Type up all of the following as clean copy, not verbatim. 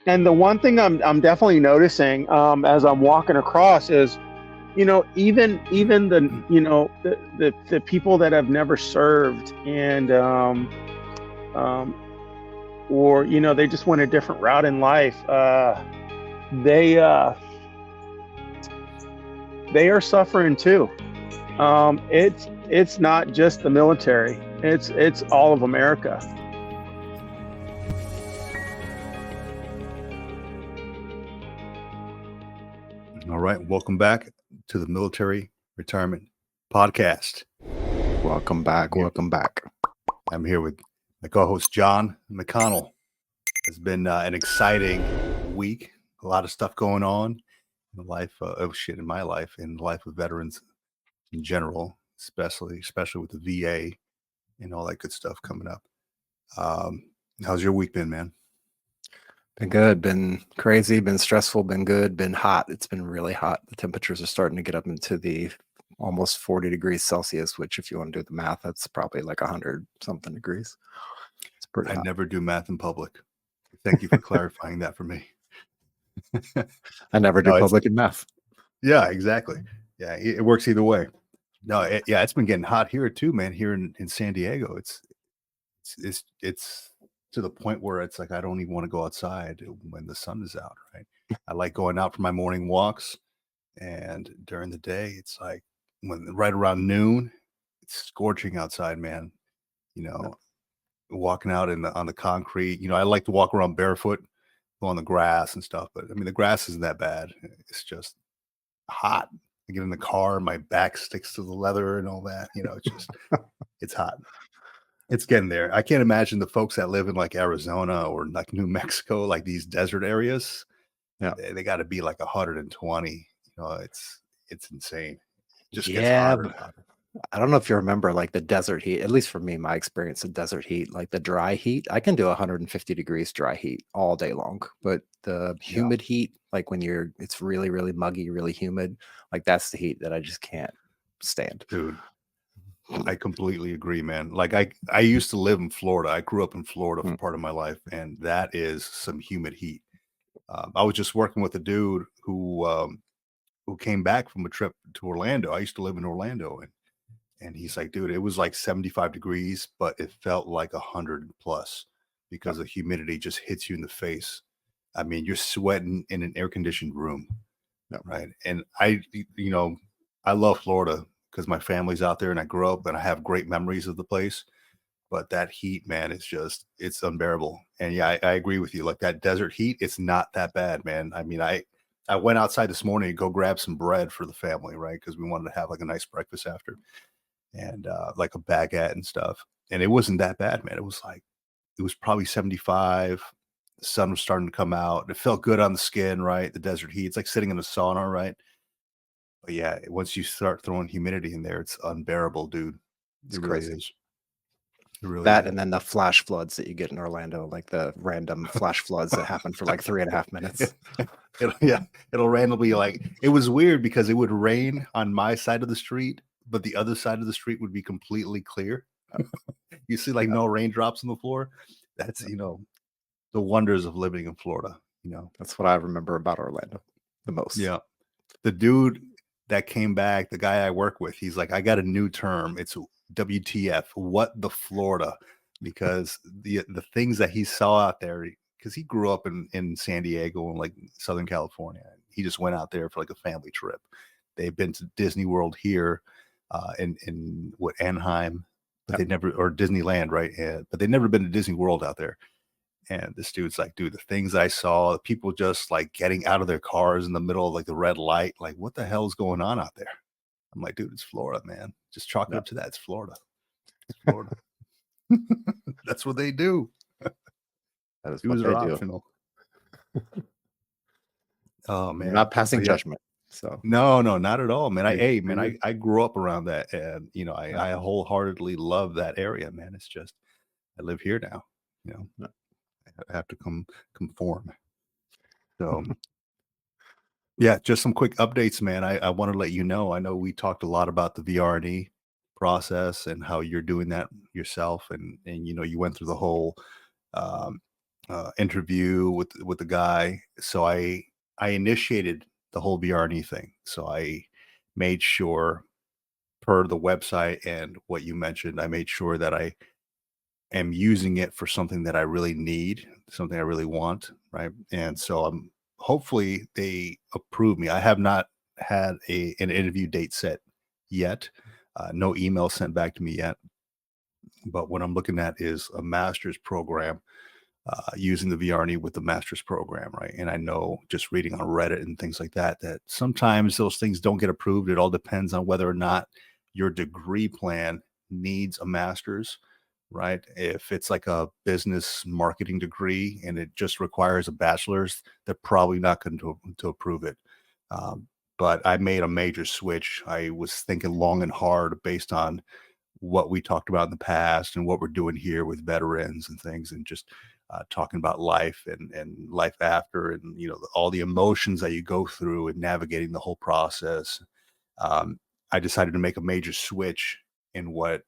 And the one thing I'm definitely noticing as I'm walking across is, even the people that have never served, and um, or they just went a different route in life. They uh, they are suffering too. It's not just the military. It's all of America. All right. Welcome back to the Military Retirement Podcast. Welcome back. Welcome back. I'm here with my co-host, John McConnell. It's been an exciting week. A lot of stuff going on in the life in my life, in the life of veterans in general, especially with the VA and all that good stuff coming up. How's your week been, man? Been good, been crazy, been stressful, been good, been hot. It's been really hot. The temperatures are starting to get up into the almost 40 degrees Celsius, which if you want to do the math, that's probably like 100 something degrees. It's pretty hot. Never do math in public. Thank you for clarifying that for me. I never do public in math. Yeah, exactly. Yeah, it works either way. No, it's been getting hot here too, man. Here in San Diego, it's to the point where it's like I don't even want to go outside when the sun is out. Right? I like going out for my morning walks, and during the day, it's like right around noon, it's scorching outside, man. Walking out on the concrete. I like to walk around barefoot, go on the grass and stuff. But I mean, the grass isn't that bad. It's just hot. I get in the car, my back sticks to the leather and all that. It's just, it's hot. It's getting there. I can't imagine the folks that live in like Arizona or like New Mexico, like these desert areas. Yeah, they got to be like 120. It's insane. It just gets yeah, hotter and hotter. I don't know if you remember like the desert heat, at least for me, my experience of desert heat, like the dry heat, I can do 150 degrees dry heat all day long, but the humid heat, like when it's really, really muggy, really humid, like that's the heat that I just can't stand. Dude, I completely agree, man. Like I used to live in Florida. I grew up in Florida for part of my life, and that is some humid heat. I was just working with a dude who came back from a trip to Orlando. I used to live in Orlando, and he's like, dude, it was like 75 degrees, but it felt like 100 plus because the humidity just hits you in the face. I mean, you're sweating in an air-conditioned room, right? And I love Florida because my family's out there and I grew up and I have great memories of the place. But that heat, man, it's unbearable. And yeah, I agree with you. Like that desert heat, it's not that bad, man. I mean, I went outside this morning to go grab some bread for the family, right? Because we wanted to have like a nice breakfast after. And like a baguette and stuff. And it wasn't that bad, man. It was probably 75. The sun was starting to come out. It felt good on the skin, right? The desert heat. It's like sitting in a sauna, right? But yeah, once you start throwing humidity in there, it's unbearable, dude. It's crazy. Is. It really that is. And then the flash floods that you get in Orlando, like the random flash floods that happen for like 3.5 minutes. It'll randomly it was weird because it would rain on my side of the street, but the other side of the street would be completely clear. You see no raindrops on the floor. That's, the wonders of living in Florida. That's what I remember about Orlando the most. Yeah. The dude that came back, the guy I work with, he's like, I got a new term. It's WTF, what the Florida, because the things that he saw out there, because he grew up in San Diego and like Southern California. He just went out there for like a family trip. They've been to Disney World here in Anaheim, but they never, or Disneyland, right? But they've never been to Disney World out there. And this dude's like, dude, the things I saw, people just like getting out of their cars in the middle of like the red light, like what the hell is going on out there? I'm like, dude, it's Florida, man. Just chalk it up to that. It's Florida. It's Florida. That's what they do. That is what they optional. Oh man, you're not passing judgment. So no, not at all, man. I grew up around that, and I wholeheartedly love that area, man. It's just I live here now. I have to conform. So yeah, just some quick updates, man. I want to let you know. I know we talked a lot about the VRNE process and how you're doing that yourself, and you went through the whole interview with the guy. So I initiated the whole VRNE thing. So I made sure, per the website and what you mentioned, I made sure that I am using it for something that I really need, something I really want, right? And so I'm hopefully they approve me. I have not had an interview date set yet. No email sent back to me yet. But what I'm looking at is a master's program, using the VRNE with the master's program, right? And I know, just reading on Reddit and things like that, that sometimes those things don't get approved. It all depends on whether or not your degree plan needs a master's, right? If it's like a business marketing degree and it just requires a bachelor's, they're probably not going to approve it. Um, but I made a major switch. I was thinking long and hard based on what we talked about in the past and what we're doing here with veterans and things, and just talking about life and life after, and all the emotions that you go through and navigating the whole process. um, I decided to make a major switch in what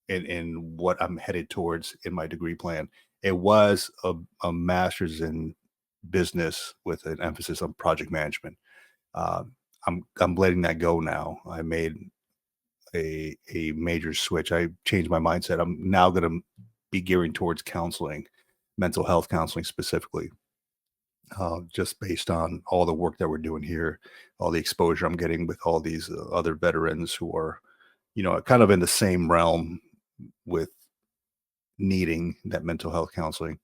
I'm headed towards in my degree plan. It was a master's in business with an emphasis on project management. um, I'm letting that go now. I made a major switch. I changed my mindset. I'm now going to be gearing towards counseling, mental health counseling specifically, just based on all the work that we're doing here, all the exposure I'm getting with all these other veterans who are, kind of in the same realm with needing that mental health counseling.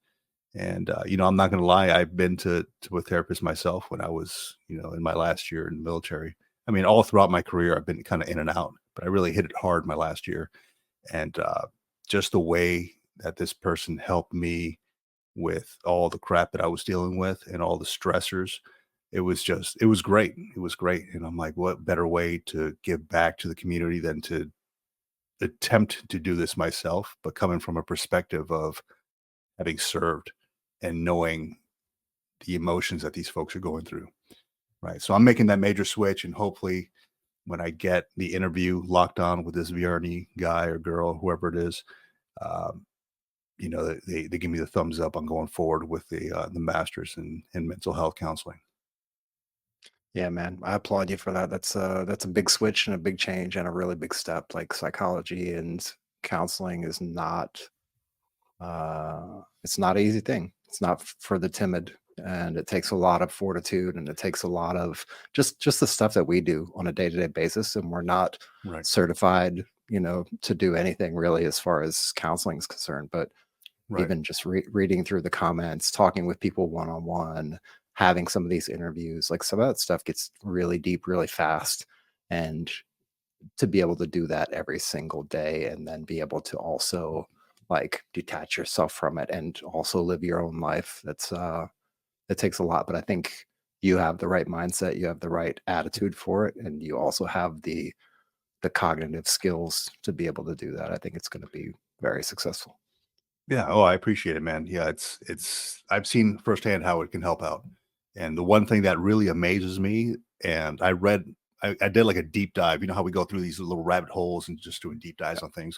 And I'm not going to lie, I've been to a therapist myself when I was, in my last year in the military. I mean, all throughout my career, I've been kind of in and out, but I really hit it hard my last year. And just the way that this person helped me with all the crap that I was dealing with and all the stressors, it was great. It was great. And I'm like, what better way to give back to the community than to attempt to do this myself, but coming from a perspective of having served and knowing the emotions that these folks are going through. Right. So I'm making that major switch, and hopefully when I get the interview locked on with this VRNE guy or girl, whoever it is, um, they give me the thumbs up on going forward with the masters in mental health counseling. Yeah, man, I applaud you for that. That's a big switch and a big change and a really big step. Like psychology and counseling is not it's not an easy thing. It's not for the timid, and it takes a lot of fortitude, and it takes a lot of just the stuff that we do on a day-to-day basis, and we're not Right. certified, to do anything really as far as counseling is concerned. But Right. even just reading through the comments, talking with people one-on-one, having some of these interviews, like some of that stuff gets really deep really fast. And to be able to do that every single day, and then be able to also like detach yourself from it and also live your own life, that takes a lot. But I think you have the right mindset, you have the right attitude for it, and you also have the cognitive skills to be able to do that. I think it's going to be very successful. Yeah. Oh, I appreciate it, man. Yeah, it's I've seen firsthand how it can help out. And the one thing that really amazes me, and I did like a deep dive. You know how we go through these little rabbit holes and just doing deep dives on things.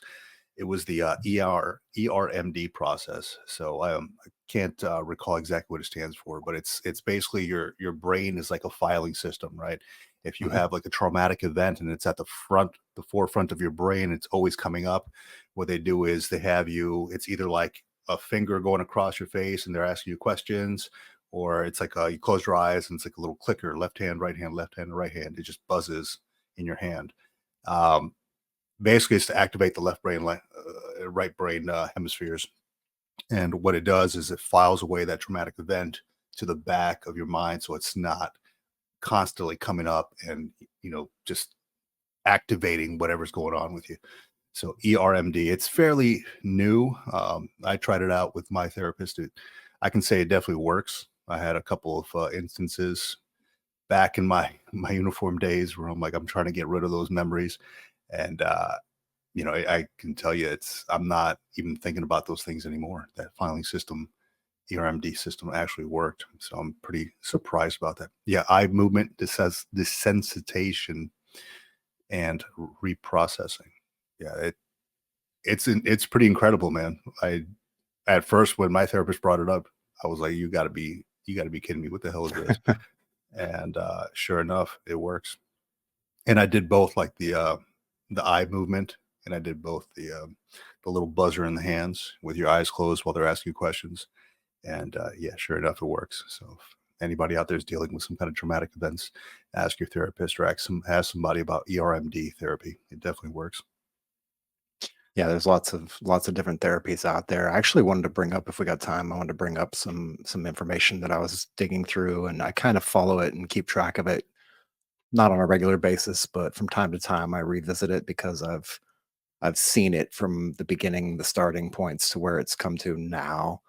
It was the ERMD process. So I can't recall exactly what it stands for, but it's basically your brain is like a filing system, right? If you Mhm. have like a traumatic event and it's at the forefront of your brain, it's always coming up. What they do is they have you. It's either like a finger going across your face and they're asking you questions, or it's like you close your eyes and it's like a little clicker, left hand, right hand, left hand, right hand. It just buzzes in your hand. Um, Basically it's to activate the left brain right brain hemispheres, and what it does is it files away that traumatic event to the back of your mind, so it's not constantly coming up and just activating whatever's going on with you. So ERMD, it's fairly new. I tried it out with my therapist. I can say it definitely works. I had a couple of instances back in my uniform days where I'm trying to get rid of those memories. And I can tell you, I'm not even thinking about those things anymore. That filing system, ERMD system, actually worked. So I'm pretty surprised about that. Yeah, eye movement desensitization and reprocessing. Yeah, it's pretty incredible, man. I at first when my therapist brought it up, I was like, you got to be kidding me. What the hell is this? And sure enough, it works. And I did both, like the eye movement, and I did both the little buzzer in the hands with your eyes closed while they're asking you questions. And yeah, sure enough, it works. So if anybody out there is dealing with some kind of traumatic events, ask your therapist or ask somebody about ERMD therapy. It definitely works. Yeah, there's lots of different therapies out there. I actually wanted to bring up, if we got time, I wanted to bring up some information that I was digging through, and I kind of follow it and keep track of it, not on a regular basis, but from time to time I revisit it because I've seen it from the beginning, the starting points to where it's come to now,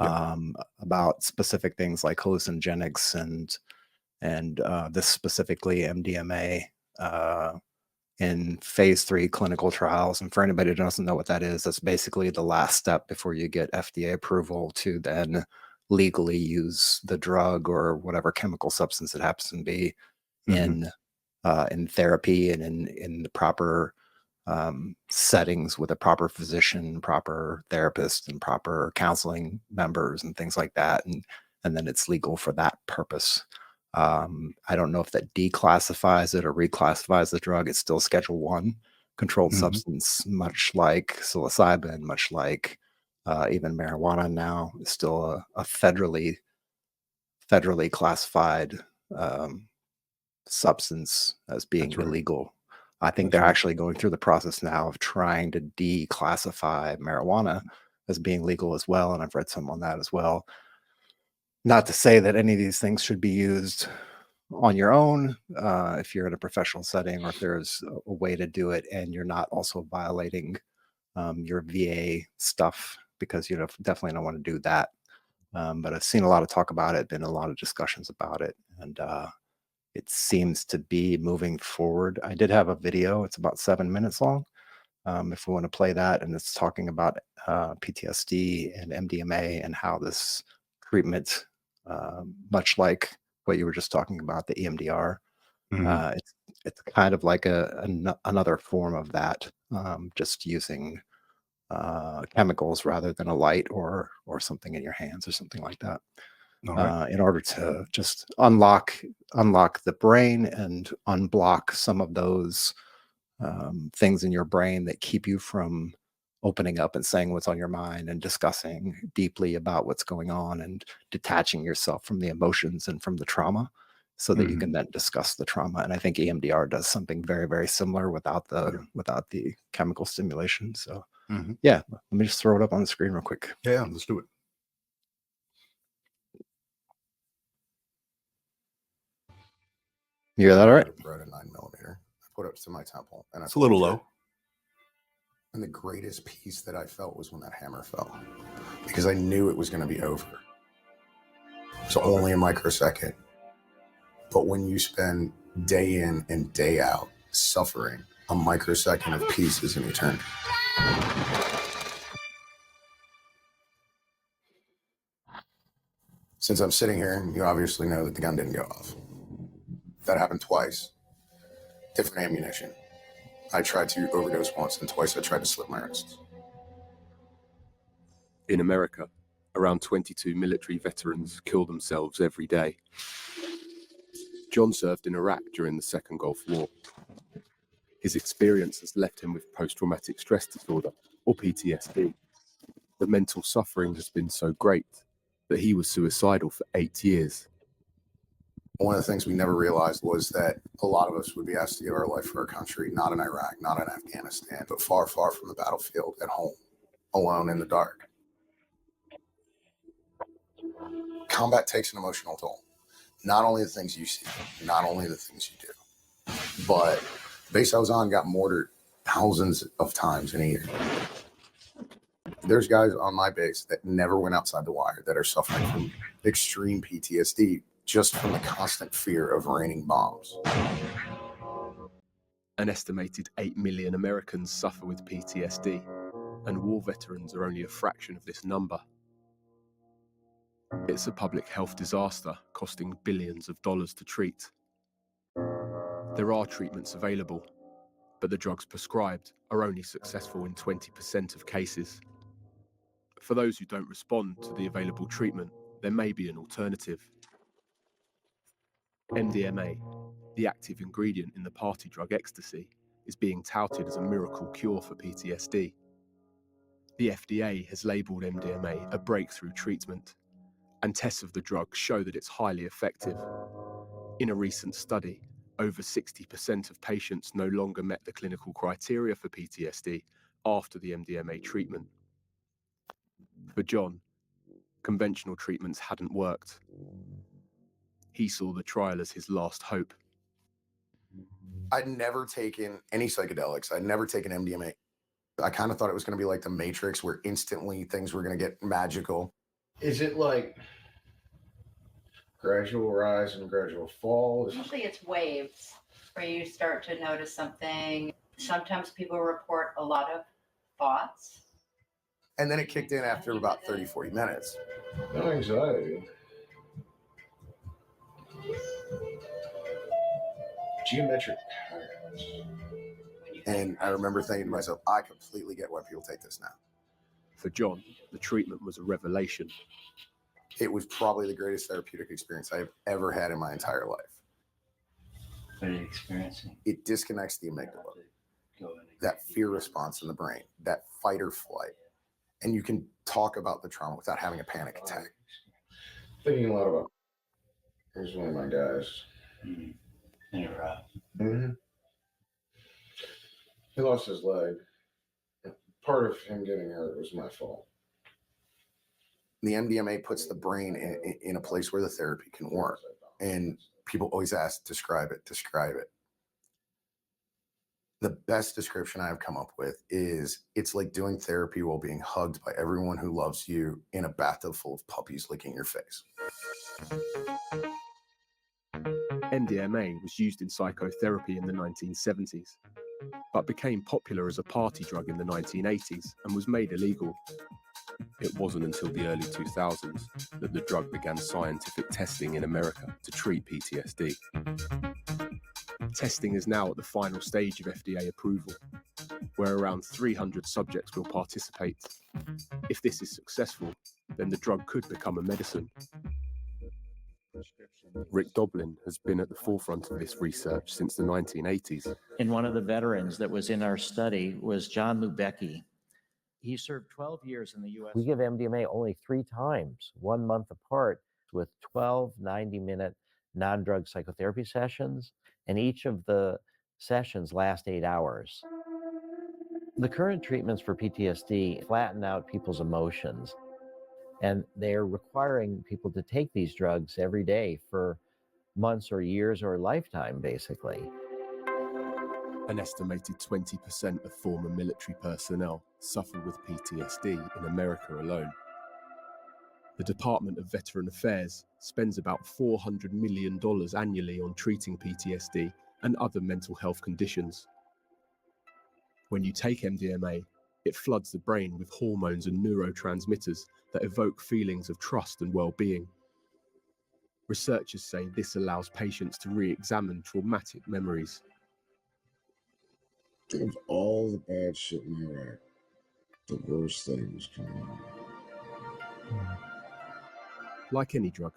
Yeah. about specific things like hallucinogenics and this specifically MDMA. In phase 3 clinical trials. And for anybody who doesn't know what that is, that's basically the last step before you get FDA approval to then legally use the drug or whatever chemical substance it happens to be in therapy and in the proper settings with a proper physician, proper therapist, and proper counseling members and things like that. And then it's legal for that purpose. I don't know if that declassifies it or reclassifies the drug. It's still Schedule 1 controlled substance, much like psilocybin, much like even marijuana now is still a federally classified substance as being That's right. illegal. I think That's they're right. actually going through the process now of trying to declassify marijuana as being legal as well. And I've read some on that as well. Not to say that any of these things should be used on your own if you're in a professional setting, or if there's a way to do it and you're not also violating your VA stuff, because you definitely don't want to do that. But I've seen a lot of talk about it, been a lot of discussions about it, and it seems to be moving forward. I did have a video, it's about 7 minutes long, if we want to play that, and it's talking about PTSD and MDMA and how this treatment, much like what you were just talking about, the EMDR, it's kind of like another form of that, just using chemicals rather than a light or something in your hands or something like that, All right. in order to just unlock the brain and unblock some of those things in your brain that keep you from opening up and saying what's on your mind and discussing deeply about what's going on and detaching yourself from the emotions and from the trauma, so that you can then discuss the trauma. And I think EMDR does something very, very similar without the chemical stimulation. So yeah, let me just throw it up on the screen real quick. Yeah, let's do it. You hear that all right? Brought a 9mm. I put it to my temple, and It's a little low. And the greatest peace that I felt was when that hammer fell, because I knew it was going to be over. So only a microsecond. But when you spend day in and day out suffering, a microsecond of peace is an eternity. Since I'm sitting here, you obviously know that the gun didn't go off. That happened twice. Different ammunition. I tried to overdose once, and twice I tried to slit my wrists. In America, around 22 military veterans kill themselves every day. John served in Iraq during the Second Gulf War. His experience has left him with post-traumatic stress disorder, or PTSD. The mental suffering has been so great that he was suicidal for 8 years. One of the things we never realized was that a lot of us would be asked to give our life for our country, not in Iraq, not in Afghanistan, but far, far from the battlefield, at home, alone in the dark. Combat takes an emotional toll. Not only the things you see, not only the things you do, but the base I was on got mortared thousands of times in a year. There's guys on my base that never went outside the wire that are suffering from extreme PTSD just from the constant fear of raining bombs. An estimated 8 million Americans suffer with PTSD, and war veterans are only a fraction of this number. It's a public health disaster, costing billions of dollars to treat. There are treatments available, but the drugs prescribed are only successful in 20% of cases. For those who don't respond to the available treatment, there may be an alternative. MDMA, the active ingredient in the party drug ecstasy, is being touted as a miracle cure for PTSD. The FDA has labelled MDMA a breakthrough treatment, and tests of the drug show that it's highly effective. In a recent study, over 60% of patients no longer met the clinical criteria for PTSD after the MDMA treatment. For John, conventional treatments hadn't worked. He saw the trial as his last hope. I'd never taken any psychedelics. I'd never taken MDMA. I kind of thought it was going to be like the Matrix, where instantly things were going to get magical. Is it like gradual rise and gradual fall? Usually it's waves where you start to notice something. Sometimes people report a lot of thoughts. And then it kicked in after about 30, 40 minutes. No anxiety. Geometric patterns. And I remember thinking to myself, I completely get why people take this now. For John, the treatment was a revelation. It was probably the greatest therapeutic experience I've ever had in my entire life. What are you experiencing? It disconnects the amygdala, that fear response in the brain, that fight or flight. And you can talk about the trauma without having a panic attack. Thinking a lot about. Here's one of my guys. Mm-hmm. And you're right. Mm-hmm. He lost his leg. Part of him getting hurt was my fault. The MDMA puts the brain in a place where the therapy can work. And people always ask, describe it, describe it. The best description I've come up with is it's like doing therapy while being hugged by everyone who loves you in a bathtub full of puppies licking your face. MDMA was used in psychotherapy in the 1970s, but became popular as a party drug in the 1980s and was made illegal. It wasn't until the early 2000s that the drug began scientific testing in America to treat PTSD. Testing is now at the final stage of FDA approval, where around 300 subjects will participate. If this is successful, then the drug could become a medicine. Rick Doblin has been at the forefront of this research since the 1980s. And one of the veterans that was in our study was John Lubecki. He served 12 years in the U.S. We give MDMA only 3 times, 1 month apart, with 12 90-minute non-drug psychotherapy sessions, and each of the sessions last 8 hours. The current treatments for PTSD flatten out people's emotions, and they're requiring people to take these drugs every day for months or years or a lifetime, basically. An estimated 20% of former military personnel suffer with PTSD in America alone. The Department of Veteran Affairs spends about $400 million annually on treating PTSD and other mental health conditions. When you take MDMA, it floods the brain with hormones and neurotransmitters that evoke feelings of trust and well-being. Researchers say this allows patients to re-examine traumatic memories. Think of all the bad shit in Iraq. The worst things coming out. Like any drug,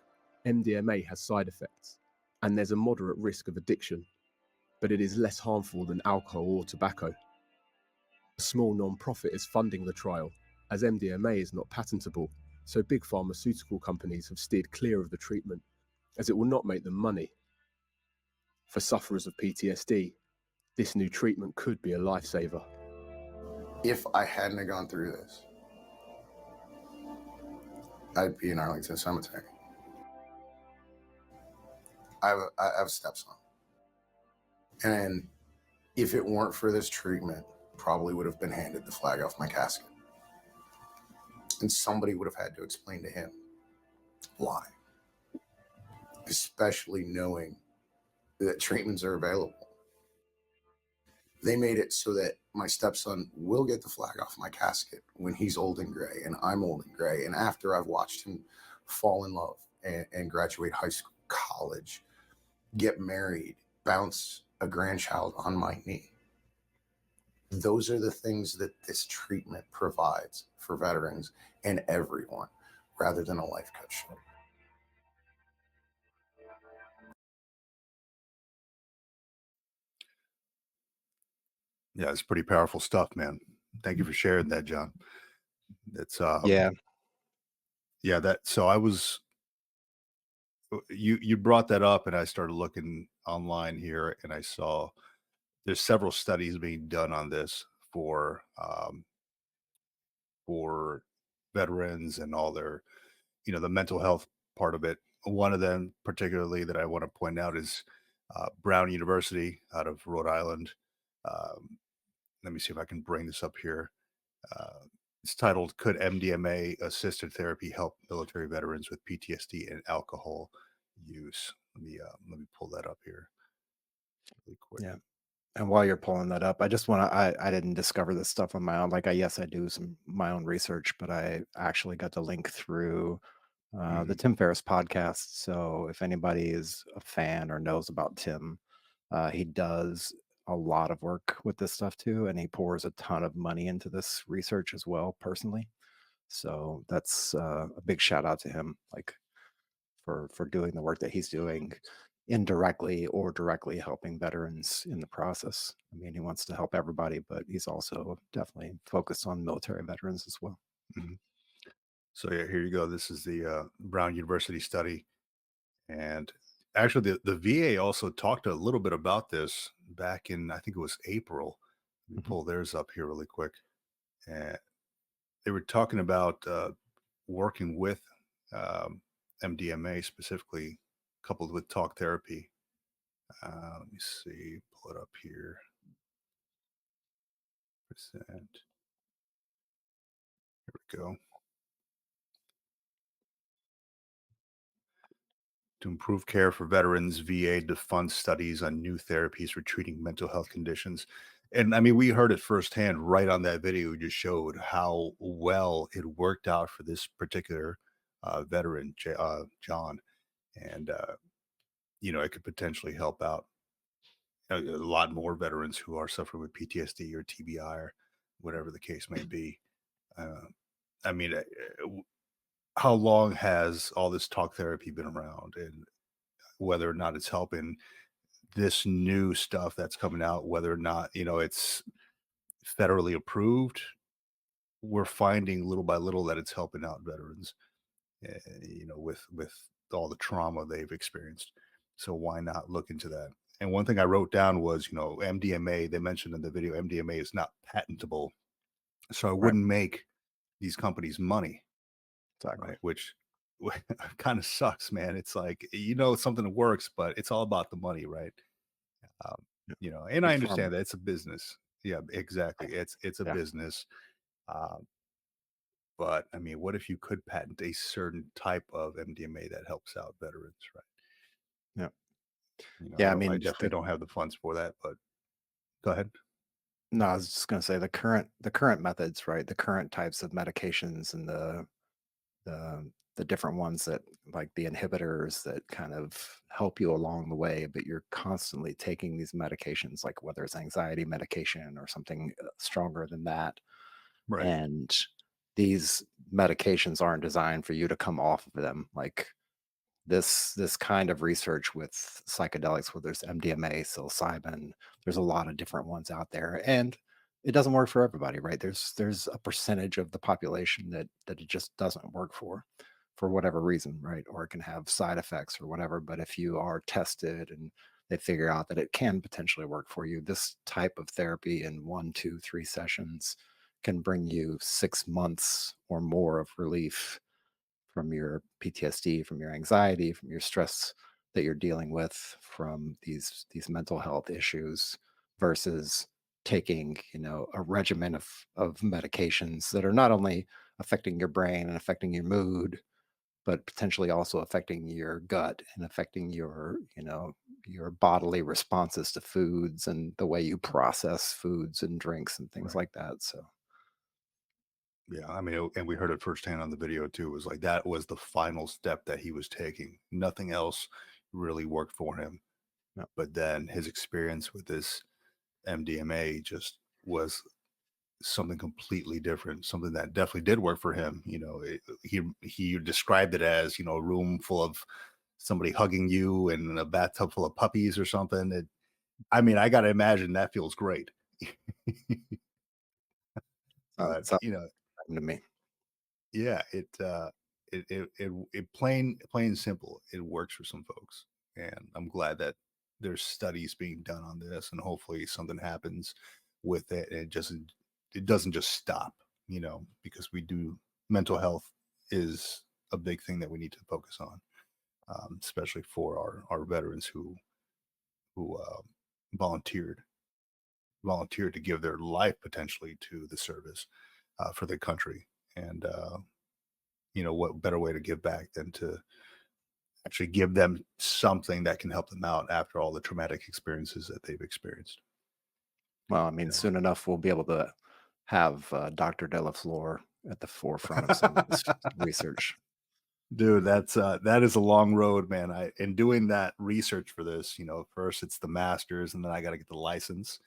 MDMA has side effects, and there's a moderate risk of addiction, but it is less harmful than alcohol or tobacco. A small non-profit is funding the trial, as MDMA is not patentable, so big pharmaceutical companies have steered clear of the treatment, as it will not make them money. For sufferers of PTSD, this new treatment could be a lifesaver. If I hadn't have gone through this, I'd be in Arlington Cemetery. I have a stepson. And if it weren't for this treatment, probably would have been handed the flag off my casket. And somebody would have had to explain to him why. Especially knowing that treatments are available. They made it so that my stepson will get the flag off my casket when he's old and gray and I'm old and gray. And after I've watched him fall in love and graduate high school, college, get married, bounce a grandchild on my knee. Those are the things that this treatment provides for veterans and everyone, rather than a life coach should. Yeah, it's pretty powerful stuff, man. Thank you for sharing that, John. It's Yeah. that. So I was, you brought that up, and I started looking online here, and I saw there's several studies being done on this for veterans and all their, the mental health part of it. One of them, particularly, that I want to point out is Brown University out of Rhode Island. Um, Let me see if I can bring this up here. Uh, it's titled "Could MDMA Assisted Therapy Help Military Veterans with PTSD and Alcohol Use?" Let me pull that up here really quick. Yeah. And while you're pulling that up, I just want to, I didn't discover this stuff on my own. Like, yes, I do some my own research, but I actually got the link through the Tim Ferriss podcast. So if anybody is a fan or knows about Tim, he does a lot of work with this stuff too. And he pours a ton of money into this research as well, personally. So that's a big shout out to him, like for doing the work that he's doing, indirectly or directly helping veterans in the process. I mean, he wants to help everybody, but he's also definitely focused on military veterans as well. Mhm. So yeah, here you go. This is the Brown University study, and actually the VA also talked a little bit about this back in, I think it was April. Let me Mhm. pull theirs up here really quick. And they were talking about working with MDMA specifically, coupled with talk therapy. Let me see, pull it up here. Percent. Here we go. To improve care for veterans, VA to fund studies on new therapies for treating mental health conditions. And I mean, we heard it firsthand right on that video. Just showed how well it worked out for this particular veteran, John. And, it could potentially help out a lot more veterans who are suffering with PTSD or TBI or whatever the case may be. Uh, I mean, how long has all this talk therapy been around, and whether or not it's helping this new stuff that's coming out, whether or not, it's federally approved, we're finding little by little that it's helping out veterans, with all the trauma they've experienced. So why not look into that? And one thing I wrote down was, MDMA, they mentioned in the video, MDMA is not patentable. So it Right. wouldn't make these companies money, Exactly. right? Which kind of sucks, man. It's like, something that works, but it's all about the money, right? And I Big understand pharma. that it's a business. Yeah, exactly. It's a Yeah. business. Um, but I mean, what if you could patent a certain type of MDMA that helps out veterans, right? Yeah. I I mean, definitely don't have the funds for that, but go ahead. no, I was just going to say the current methods, right? The current types of medications and the different ones that, like the inhibitors that kind of help you along the way, but you're constantly taking these medications, like whether it's anxiety medication or something stronger than that. Right. And these medications aren't designed for you to come off of them. Like this kind of research with psychedelics, where there's MDMA, psilocybin, there's a lot of different ones out there, and it doesn't work for everybody, right? There's a percentage of the population that it just doesn't work for whatever reason, right? Or it can have side effects or whatever. But if you are tested and they figure out that it can potentially work for you, this type of therapy in 1, 2, 3 sessions can bring you 6 months or more of relief from your PTSD, from your anxiety, from your stress that you're dealing with, from these mental health issues, versus taking, a regimen of medications that are not only affecting your brain and affecting your mood, but potentially also affecting your gut and affecting your bodily responses to foods and the way you process foods and drinks and things Right. like that. So Yeah, I mean, and we heard it firsthand on the video too. It was like that was the final step that he was taking. Nothing else really worked for him. yeah. But then his experience with this MDMA just was something completely different, something that definitely did work for him. He described it as, a room full of somebody hugging you and a bathtub full of puppies or something. I got to imagine that feels great. But, Sounds to me. yeah, it plain and simple, it works for some folks. And I'm glad that there's studies being done on this, and hopefully something happens with it. And it doesn't just stop, because mental health is a big thing that we need to focus on, especially for our veterans who volunteered to give their life potentially to the service, for the country. And what better way to give back than to actually give them something that can help them out after all the traumatic experiences that they've experienced. Well, soon enough we'll be able to have Dr. Delafleur at the forefront of some of this research. Dude, that is a long road, man. In doing that research for this, first it's the master's, and then I got to get the license.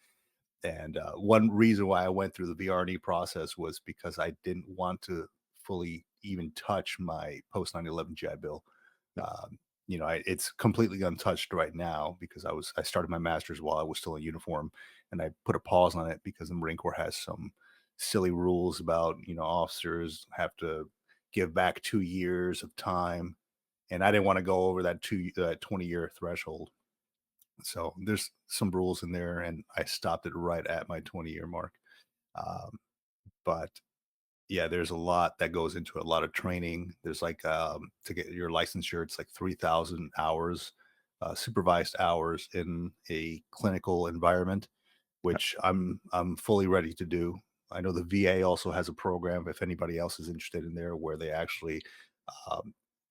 And one reason why I went through the VRNE process was because I didn't want to fully even touch my post 9/11 GI Bill. It's completely untouched right now because I started my master's while I was still in uniform, and I put a pause on it because the Marine Corps has some silly rules about, officers have to give back 2 years of time, and I didn't want to go over that 20-year threshold. So there's some rules in there, and I stopped it right at my 20-year mark. But yeah, there's a lot that goes into it, a lot of training. There's like, to get your licensure, it's like 3,000 hours, supervised hours in a clinical environment, which I'm fully ready to do. I know the VA also has a program, if anybody else is interested in there, where they actually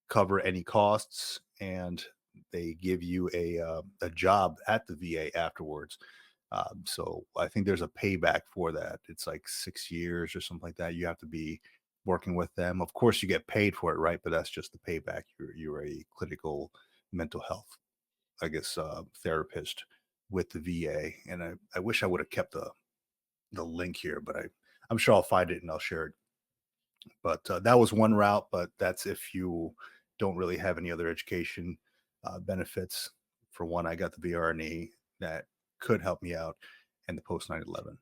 cover any costs, and they give you a job at the VA afterwards. So I think there's a payback for that. It's like 6 years or something like that. You have to be working with them. Of course, you get paid for it, right? But that's just the payback. You're a clinical mental health, I guess, therapist with the VA. And I wish I would have kept the link here, but I'm sure I'll find it and I'll share it. But that was one route, but that's if you don't really have any other education benefits. For one, I got the VRNE that could help me out, and the post 9/11.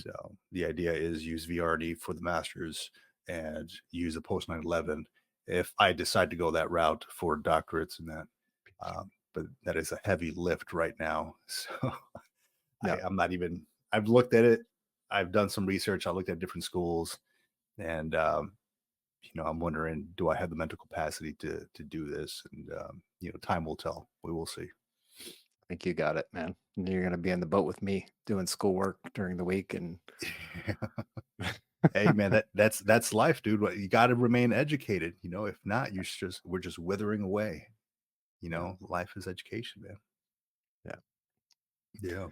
So the idea is use VRNE for the master's and use a post 9/11 if I decide to go that route for doctorates and that. But that is a heavy lift right now. So I'm not even, I've looked at it. I've done some research. I looked at different schools, and I'm wondering, do I have the mental capacity to do this? And time will tell. We will see. I think you got it, man. You're going to be in the boat with me doing schoolwork during the week. And hey, man, that's life, dude. You got to remain educated. If not, we're just withering away. Life is education, man. Yeah.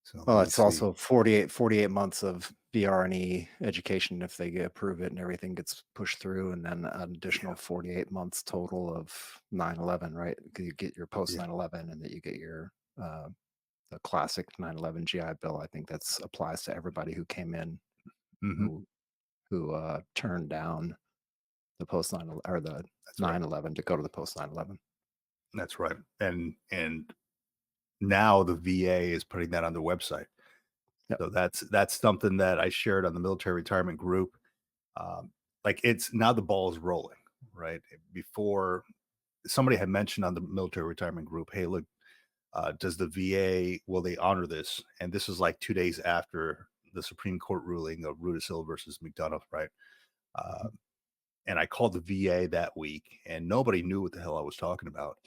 So well, it's also 48 months of VRNE education if they approve it and everything gets pushed through, and then an additional 48 months total of 9/11, right? Because you get your post 9/11, and that you get your the classic 9/11 GI Bill. I think that's applies to everybody who came in, who turned down the post 9 or the 9/11 to go to the post 9/11. That's right. And now the VA is putting that on their website. So that's something that I shared on the military retirement group. Like, it's now the ball is rolling, right? Before, somebody had mentioned on the military retirement group, hey, look, does the VA, will they honor this? And this was like 2 days after the Supreme Court ruling of Rudisill versus McDonough, right? And I called the VA that week, and nobody knew what the hell I was talking about.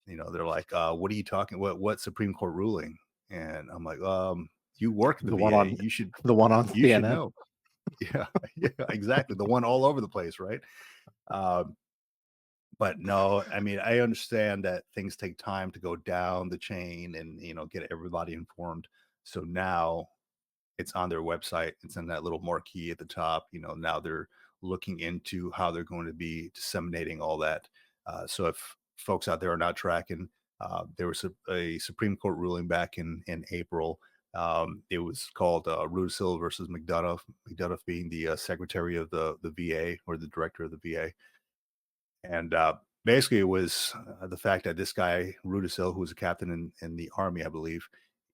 They're like, what are you talking? What Supreme Court ruling? And I'm like, you work at the VA. You should, the one on you CNN. should know. Yeah, exactly. The one all over the place, right? But no, I understand that things take time to go down the chain and, get everybody informed. So now it's on their website. It's in that little marquee at the top. Now they're looking into how they're going to be disseminating all that. So if folks out there are not tracking, there was a Supreme Court ruling back in April It was called Rudisill versus McDonough. McDonough being the secretary of the VA, or the director of the VA. And basically, it was the fact that this guy, Rudisill, who was a captain in the Army, I believe,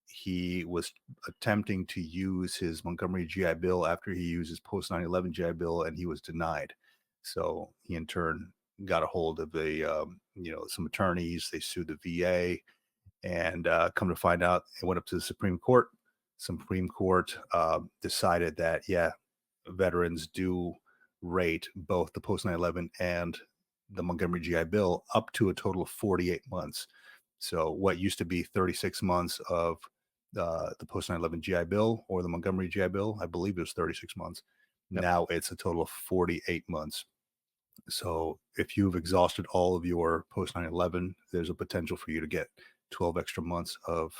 he was attempting to use his Montgomery GI Bill after he used his post 9/11 GI Bill, and he was denied. So he in turn got a hold of some attorneys. They sued the VA, and come to find out, it went up to the Supreme Court. Supreme Court decided that, yeah, veterans do rate both the post 9/11 and the Montgomery GI Bill up to a total of 48 months. So what used to be 36 months of the post 9/11 GI Bill or the Montgomery GI Bill, I believe it was 36 months. Yep. Now it's a total of 48 months. So if you've exhausted all of your post 9/11, there's a potential for you to get 12 extra months of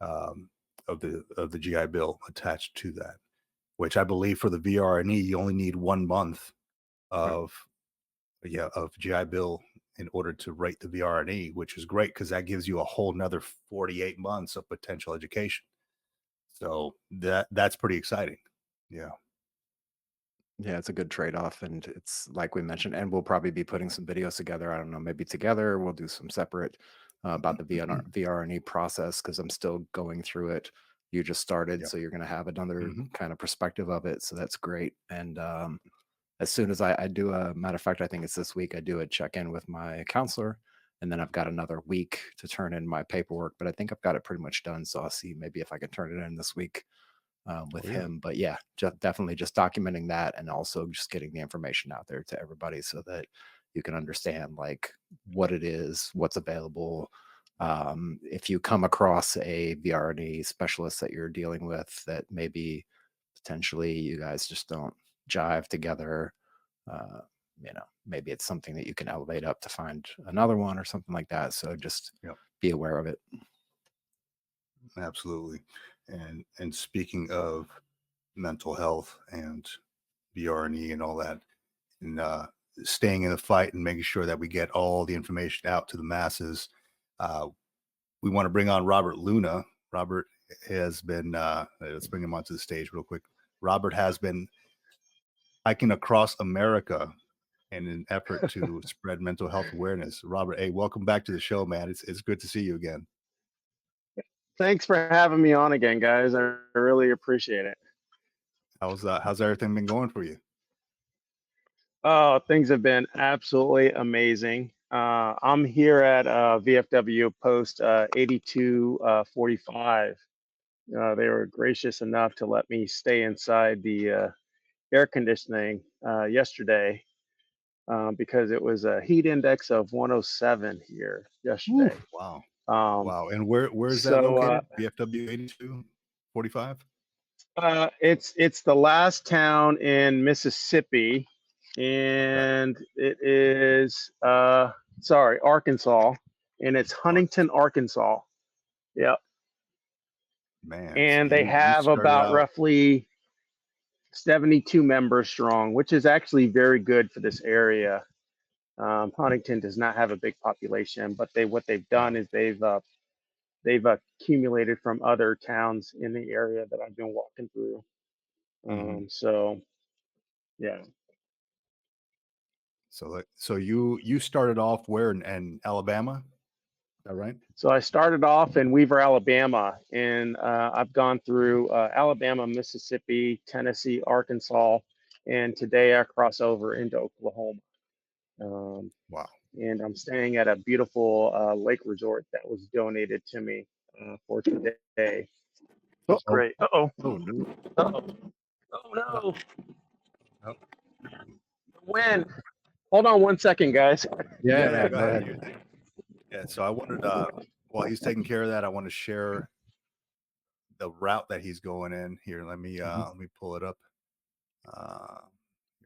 the GI Bill attached to that, which I believe for the VRNE, you only need 1 month of GI Bill in order to rate the VRNE, which is great because that gives you a whole nother 48 months of potential education. So that's pretty exciting. Yeah. Yeah, it's a good trade-off, and it's like we mentioned, and we'll probably be putting some videos together. I don't know, maybe together we'll do some separate about the VRNE process, because I'm still going through it. You just started, so you're going to have another kind of perspective of it. So that's great. And as soon as I do a matter of fact, I think it's this week, I do a check-in with my counselor, and then I've got another week to turn in my paperwork. But I think I've got it pretty much done. So I'll see maybe if I can turn it in this week with him. But yeah, definitely just documenting that, and also just getting the information out there to everybody so that you can understand like what it is, what's available. If you come across a VRNE specialist that you're dealing with that maybe potentially you guys just don't jive together, maybe it's something that you can elevate up to find another one or something like that. So just be aware of it. Absolutely. And speaking of mental health and VRNE and all that, and staying in the fight and making sure that we get all the information out to the masses, we want to bring on Robert Luna. Robert has been, let's bring him onto the stage real quick. Robert has been hiking across America in an effort to spread mental health awareness. Robert, hey, welcome back to the show, man. It's good to see you again. Thanks for having me on again, guys. I really appreciate it. How's everything been going for you? Oh, things have been absolutely amazing. I'm here at VFW post 8245. They were gracious enough to let me stay inside the air conditioning yesterday because it was a heat index of 107 here yesterday. Ooh, wow. Wow. And where's that located? VFW 8245? It's the last town in Mississippi, and it is Arkansas, and it's Huntington, Arkansas. Yep. Man. And so they have about roughly 72 members strong, which is actually very good for this area. Huntington does not have a big population, but what they've done is they've accumulated from other towns in the area that I've been walking through. So yeah. So you started off where in Alabama? Is that right? So I started off in Weaver, Alabama, and I've gone through Alabama, Mississippi, Tennessee, Arkansas, and today I cross over into Oklahoma. Wow. And I'm staying at a beautiful lake resort that was donated to me for today. Oh, great. Uh-oh. Oh, no. Uh-oh. Oh, no. Oh. Wind. Hold on 1 second, guys. Yeah, go ahead. Yeah, so I wanted, while he's taking care of that, I want to share the route that he's going in here. Let me pull it up. Here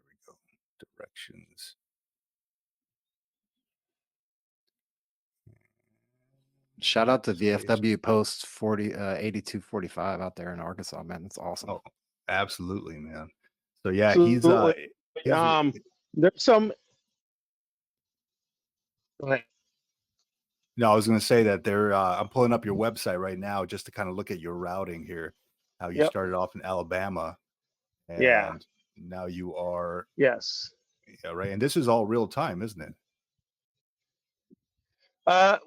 we go. Directions. Shout out to VFW post 8245 out there in Arkansas, man. That's awesome. Oh, absolutely, man. So yeah, he's there's some. Go ahead. No, I was going to say that I'm pulling up your website right now just to kind of look at your routing here. How you Yep. started off in Alabama, Yeah. and now you are Yes. right. And this is all real time, isn't it?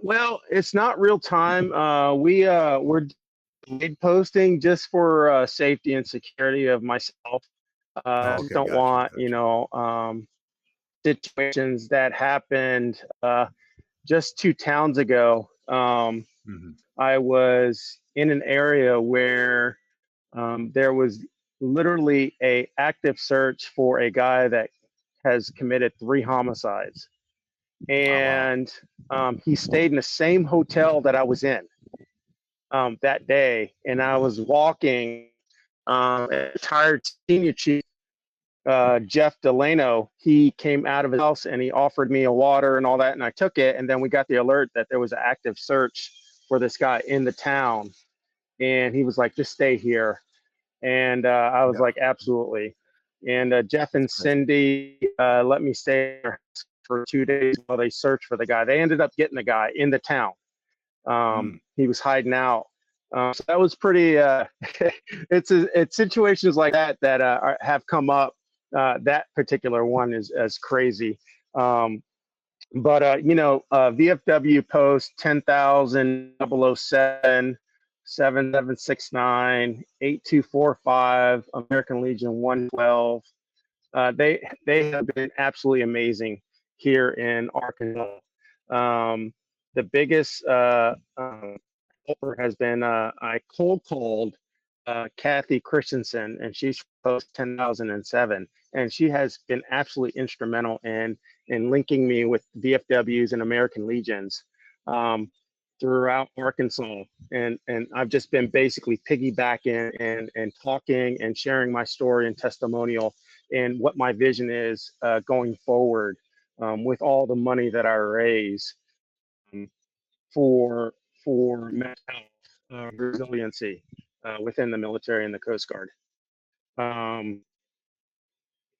Well, it's not real time. We're delayed posting just for safety and security of myself. I just Okay, don't gotcha, want, gotcha. situations that happened just 2 towns ago. Mhm. I was in an area where there was literally a active search for a guy that has committed 3 homicides, Oh, wow. and he stayed in the same hotel that I was in that day. And I was walking. Retired senior chief Jeff Delano, he came out of his house and he offered me a water and all that, and I took it. And then we got the alert that there was an active search for this guy in the town, and he was like, "Just stay here." And I was Yeah. like, "Absolutely." And Jeff and That's crazy. Cindy let me stay there for 2 days while they searched for the guy. They ended up getting the guy in the town. He was hiding out. So that was pretty. It's situations like that that have come up. That particular one is as crazy. But VFW post 10,007 7769 8245 American Legion 112. They have been absolutely amazing here in Arkansas. The biggest helper has been I cold called Kathy Christensen, and she's post 10,007, and she has been absolutely instrumental in linking me with VFWs and American Legions throughout Arkansas, and I've just been basically piggybacking and talking and sharing my story and testimonial and what my vision is going forward with all the money that I raise um, for mental health resiliency within the military and the Coast Guard.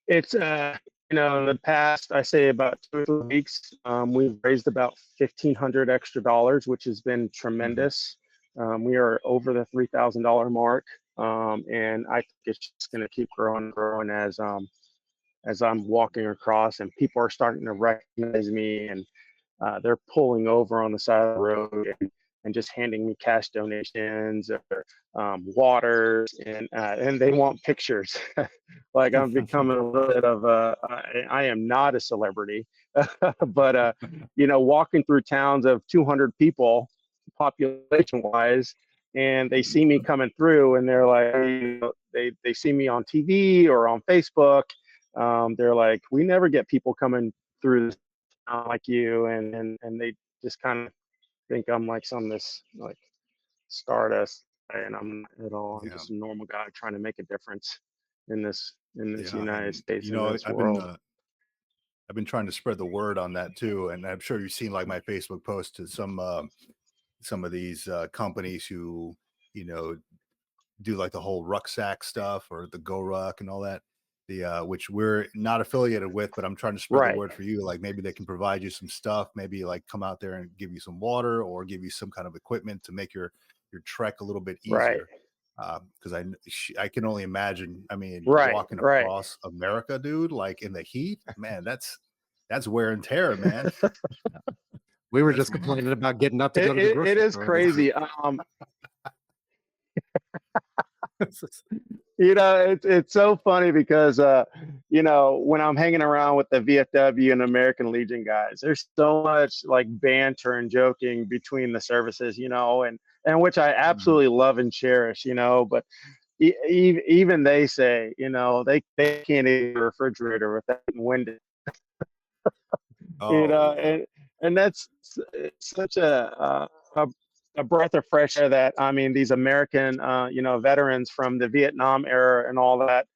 It's in the past, I say about 2 weeks, we've raised about $1,500 extra dollars, which has been tremendous. We are over the $3,000 mark, and I think it's just going to keep growing and growing as I'm walking across, and people are starting to recognize me, and they're pulling over on the side of the road and just handing me cash donations or waters, and they want pictures. Like I'm becoming a little bit of I am not a celebrity, but walking through towns of 200 people population wise, and they see me coming through, and they're like, they see me on TV or on Facebook. They're like, we never get people coming through this like you, and they just kind of think I'm like this like stardust, and I'm not at all. I'm Yeah. just a normal guy trying to make a difference in this Yeah. United And, States, in this I've world. been trying to spread the word on that too. And I'm sure you've seen like my Facebook post to some of these companies who, do like the whole rucksack stuff or the Go Ruck and all that. Which we're not affiliated with, but I'm trying to spread the Right. word for you. Like maybe they can provide you some stuff, maybe like come out there and give you some water or give you some kind of equipment to make your trek a little bit Right. easier. Because I can only imagine. I mean, Right. walking Right. across America, dude, like in the heat, man, that's wear and tear, man. We were just complaining about getting up to go to the grocery It is store. crazy. It's so funny because when I'm hanging around with the VFW and American Legion guys, there's so much like banter and joking between the services, and which I absolutely love and cherish, but even they say, they can't eat a refrigerator without getting winded. Oh, And that's such a breath of fresh air that, I mean, these American veterans from the Vietnam era and all that,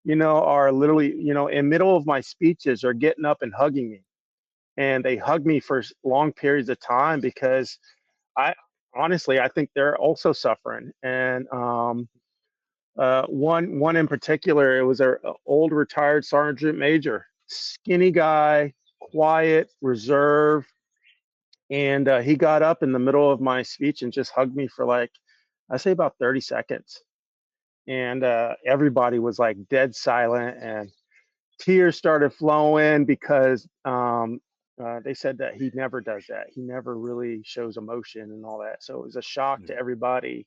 are literally, in middle of my speeches are getting up and hugging me, and they hug me for long periods of time because I honestly, I think they're also suffering. And one in particular, it was a old retired sergeant major, skinny guy, quiet, reserved, And he got up in the middle of my speech and just hugged me for like, I say about 30 seconds. And everybody was like dead silent, and tears started flowing because they said that he never does that. He never really shows emotion and all that. So it was a shock to everybody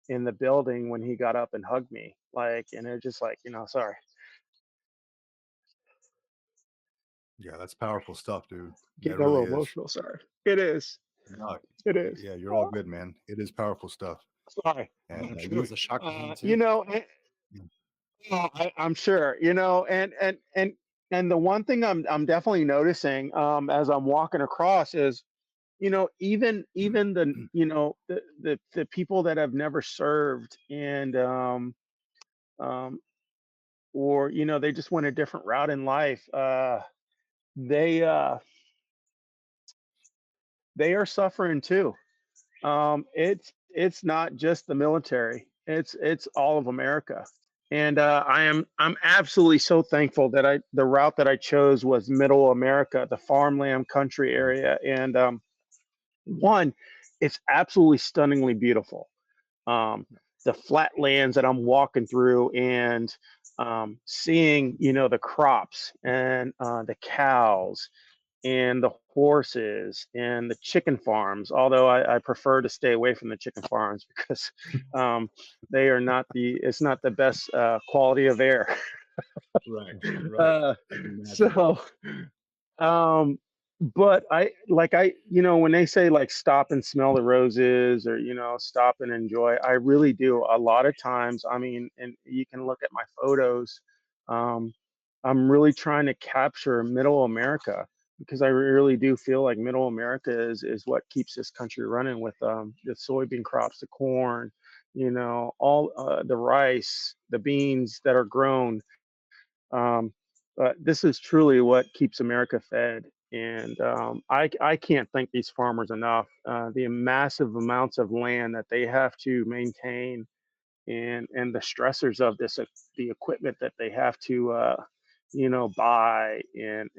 in the building when he got up and hugged me. Like, and they're just like, sorry. Yeah, that's powerful stuff, dude. That Getting a really little is. emotional. Sorry. It is. No, It is. yeah, you're all good, man. It is powerful stuff. Sorry. And I'm sure it was a shock to him too. You know, I'm sure, and the one thing I'm definitely noticing as I'm walking across is, even the the people that have never served, and um or they just went a different route in life. They uh they are suffering too. It's not just the military. It's all of America. And I'm absolutely so thankful that the route that I chose was Middle America, the farmland country area. And one, it's absolutely stunningly beautiful. Um, the flat lands that I'm walking through, and seeing the crops, and the cows and the horses and the chicken farms. Although I prefer to stay away from the chicken farms because they are not it's not the best quality of air. right, Uh, so, but when they say like stop and smell the roses, or stop and enjoy, I really do. A lot of times, I mean, and you can look at my photos. Um, I'm really trying to capture Middle America, because I really do feel like Middle America is what keeps this country running, with the soybean crops, the corn, all the rice, the beans that are grown. Um, but this is truly what keeps America fed. And I can't thank these farmers enough. The massive amounts of land that they have to maintain, and the stressors of the equipment that they have to buy, and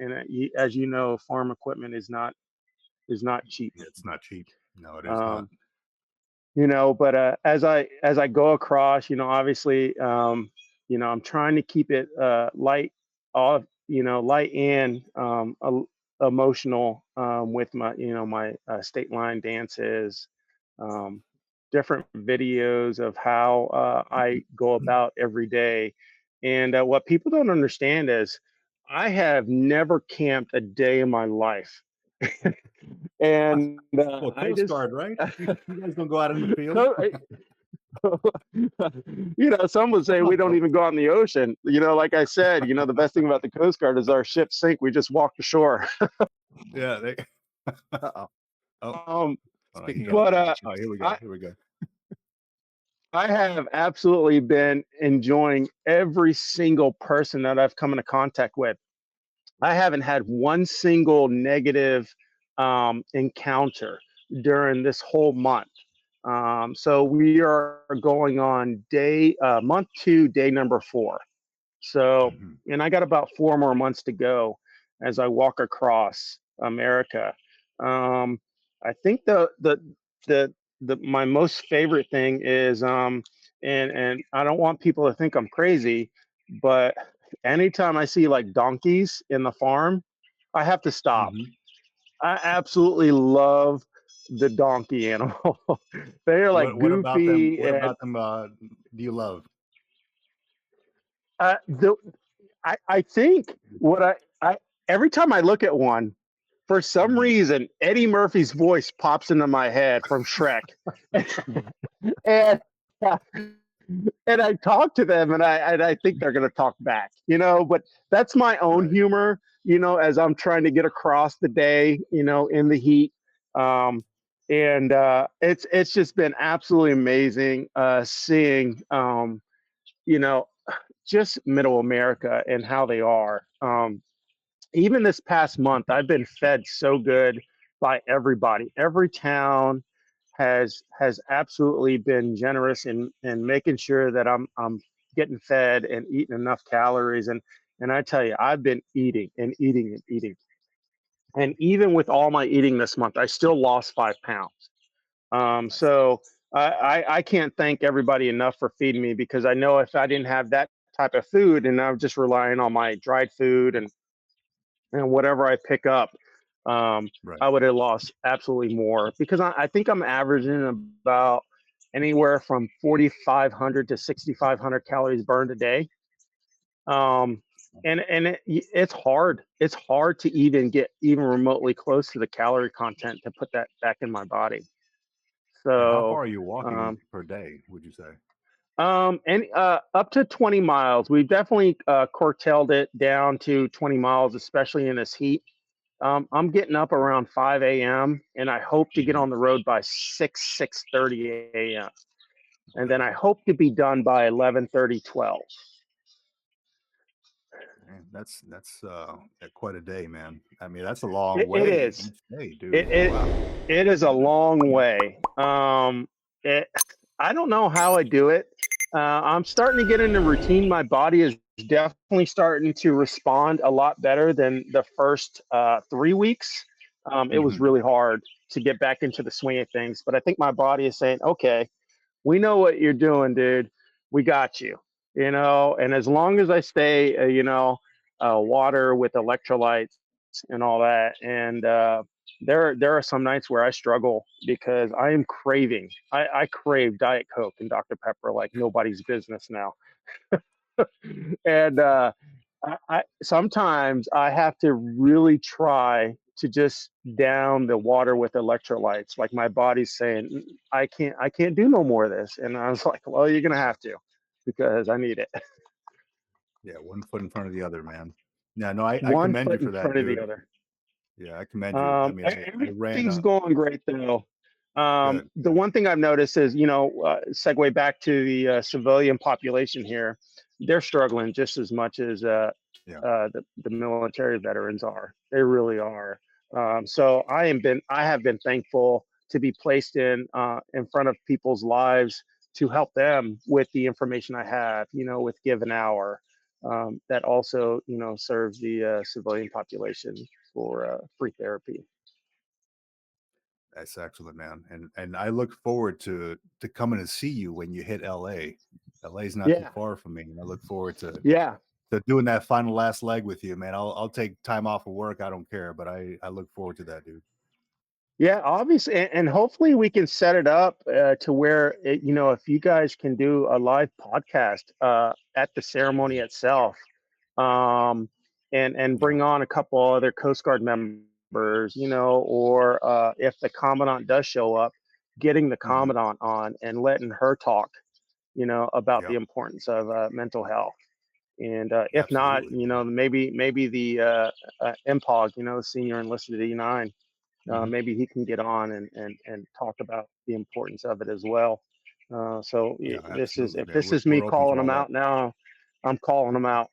as farm equipment is not cheap. Yeah, it's not cheap. No, it is not. Um, but as I go across, obviously, I'm trying to keep it light, off, light and emotional, with my state line dances, um, different videos of how I go about every day. And what people don't understand is I have never camped a day in my life. And Well, I Coast just Guard, right? You guys don't go out in the field. Some would say we don't even go out in the ocean. Like I said, the best thing about the Coast Guard is our ships sink. We just walk ashore. Yeah. Uh-oh. Um, Speaking of but Oh, here we go. Here we go. I have absolutely been enjoying every single person that I've come into contact with. I haven't had one single negative encounter during this whole month. So we are going on month 2, day number 4. So, and I got about 4 more months to go as I walk across America. I think my most favorite thing is, and I don't want people to think I'm crazy, but anytime I see like donkeys in the farm, I have to stop. I absolutely love the donkey animal. They are like What about them? goofy. What And about them? Do you love? I think I every time I look at one, for some reason, Eddie Murphy's voice pops into my head from Shrek. and and I talk to them, and I think they're going to talk back, but that's my own humor, as I'm trying to get across the day, in the heat. And it's just been absolutely amazing seeing, just Middle America and how they are. Even this past month, I've been fed so good by everybody. Every town has absolutely been generous in making sure that I'm getting fed and eating enough calories. And I tell you, I've been eating and eating and eating. And even with all my eating this month, I still lost 5 pounds. Nice. So I can't thank everybody enough for feeding me, because I know if I didn't have that type of food and I'm just relying on my dried food and whatever I pick up, Right. I would have lost absolutely more, because I think I'm averaging about anywhere from 4,500 to 6,500 calories burned a day. It's hard. It's hard to even get even remotely close to the calorie content to put that back in my body. And how So, far are you walking um, per day, would you say? and up to 20 miles. We've definitely curtailed it down to 20 miles, especially in this heat. I'm getting up around 5 a.m. and I hope to get Mhm. on the road by 6:30 a.m. And then Okay. I hope to be done by 11:30, 12. Man, that's quite a day, man. I mean, that's a long It way is. each day, dude. It, it Wow. it is a long way. It, I don't know how I do it. I'm starting to get in the routine. My body is definitely starting to respond a lot better than the first 3 weeks. It was Hmm. really hard to get back into the swing of things, but I think my body is saying, "Okay, we know what you're doing, dude. We got you." And as long as I stay, water with electrolytes and all that, and there are some nights where I struggle because I am craving. I crave Diet Coke and Dr. Pepper like nobody's business now. And I sometimes I have to really try to just down the water with electrolytes. Like my body's saying, I can't do no more of this. And I was like, well, you're gonna have to, because I need it. Yeah, one foot in front of the other, man. Yeah, no, I One commend you foot in for that, front of the dude. other. Yeah, I commend you. I mean, I ran Everything's going great though. good. The one thing I've noticed is, segue back to the civilian population here, they're struggling just as much as Yeah. the military veterans are. They really are. So I have been thankful to be placed in front of people's lives to help them with the information I have, with Give an Hour, that also, serves the civilian population for free therapy. That's excellent, man. And I look forward to coming to see you when you hit LA. LA's not too Yeah, far from me, and I look forward yeah. to doing that final last leg with you, man. I'll take time off of work. I don't care, but I look forward to that, dude. Yeah, obviously, and hopefully we can set it up to where if you guys can do a live podcast at the ceremony itself, um, and Yeah. bring on a couple other Coast Guard members, or if the commandant does show up, getting the Hmm. commandant on and letting her talk, about Yeah. the importance of mental health. And if not, Absolutely. maybe the MPOG, senior enlisted 89. Hmm. Maybe he can get on and talk about the importance of it as well. So Yeah, this is absolutely, if man. this is me We're open calling for all them that. out now, I'm calling them out.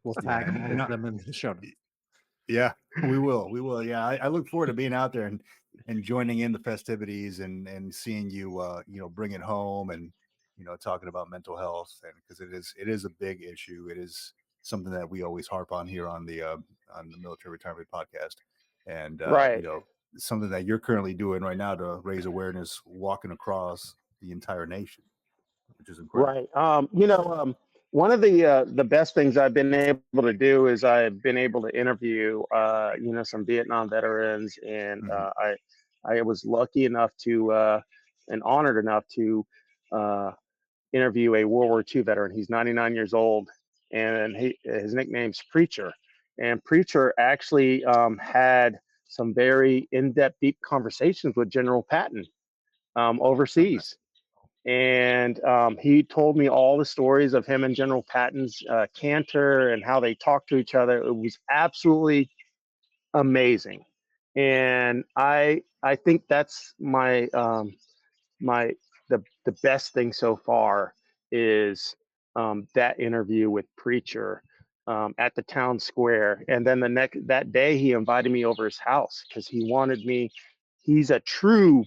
We'll Yeah, tag and them in the show notes. yeah, we will. We will. Yeah, I look forward to being out there and joining in the festivities and seeing you, bring it home and talking about mental health, and because it is a big issue. It is something that we always harp on here on the Military Retirement Podcast, and Right, something that you're currently doing right now to raise awareness, walking across the entire nation, which is incredible. right. One of the best things I've been able to do is I've been able to interview, some Vietnam veterans, and Hmm. I was lucky enough to and honored enough to uh, interview a World War II veteran. He's 99 years old, and his nickname's Preacher. And Preacher actually had some very in-depth, deep conversations with General Patton Okay. overseas. And he told me all the stories of him and General Patton's canter and how they talked to each other. It was absolutely amazing. And I think that's my the best thing so far is that interview with Preacher at the town square, and then that day he invited me over his house because he wanted me. He's a true,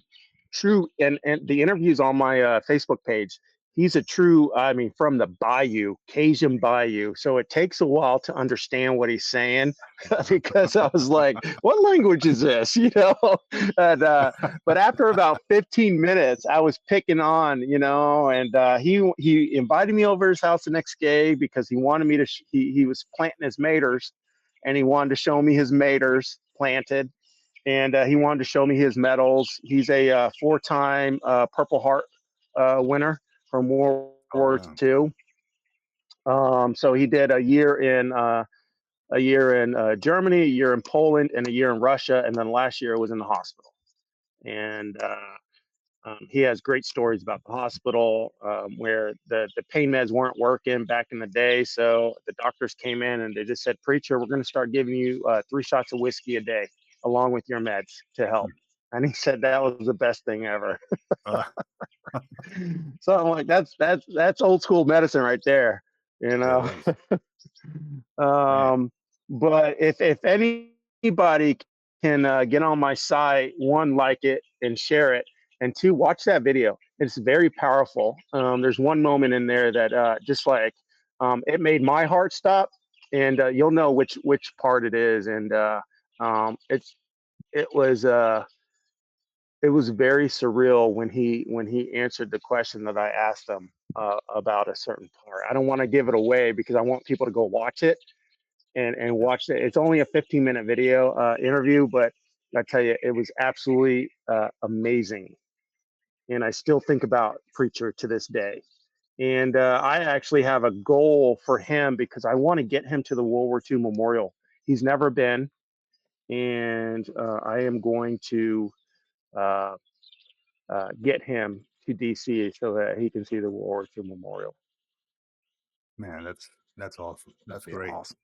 and the interview's on my Facebook page. he's a true, I mean, from the bayou, Cajun bayou. So it takes a while to understand what he's saying because I was like, what language is this? You know? And, but after about 15 minutes, I was picking on, you know, and he invited me over his house the next day because he wanted me to, he was planting his maters and he wanted to show me his maters planted. And he wanted to show me his medals. He's a 4-time Purple Heart winner from World War II. So he did a year in Germany, a year in Poland, and a year in Russia, and then last year was in the hospital. And he has great stories about the hospital where the pain meds weren't working back in the day. So the doctors came in and they just said, "Preacher, we're going to start giving you 3 shots of whiskey a day along with your meds to help." And he said that was the best thing ever. So I'm like, that's old school medicine right there, you know. But if anybody can get on my site, 1, like it and share it, and 2, watch that video. It's very powerful. There's one moment in there that just like it made my heart stop, and you'll know which part it is. And it was very surreal when he answered the question that I asked him about a certain part. I don't want to give it away because I want people to go watch it and watch it. It's only a 15-minute video interview, but I tell you, it was absolutely amazing. And I still think about Preacher to this day. And I actually have a goal for him because I want to get him to the World War II Memorial. He's never been, and I am going to get him to DC so that he can see the World War II Memorial. Man, that's awesome. That's great. Awesome.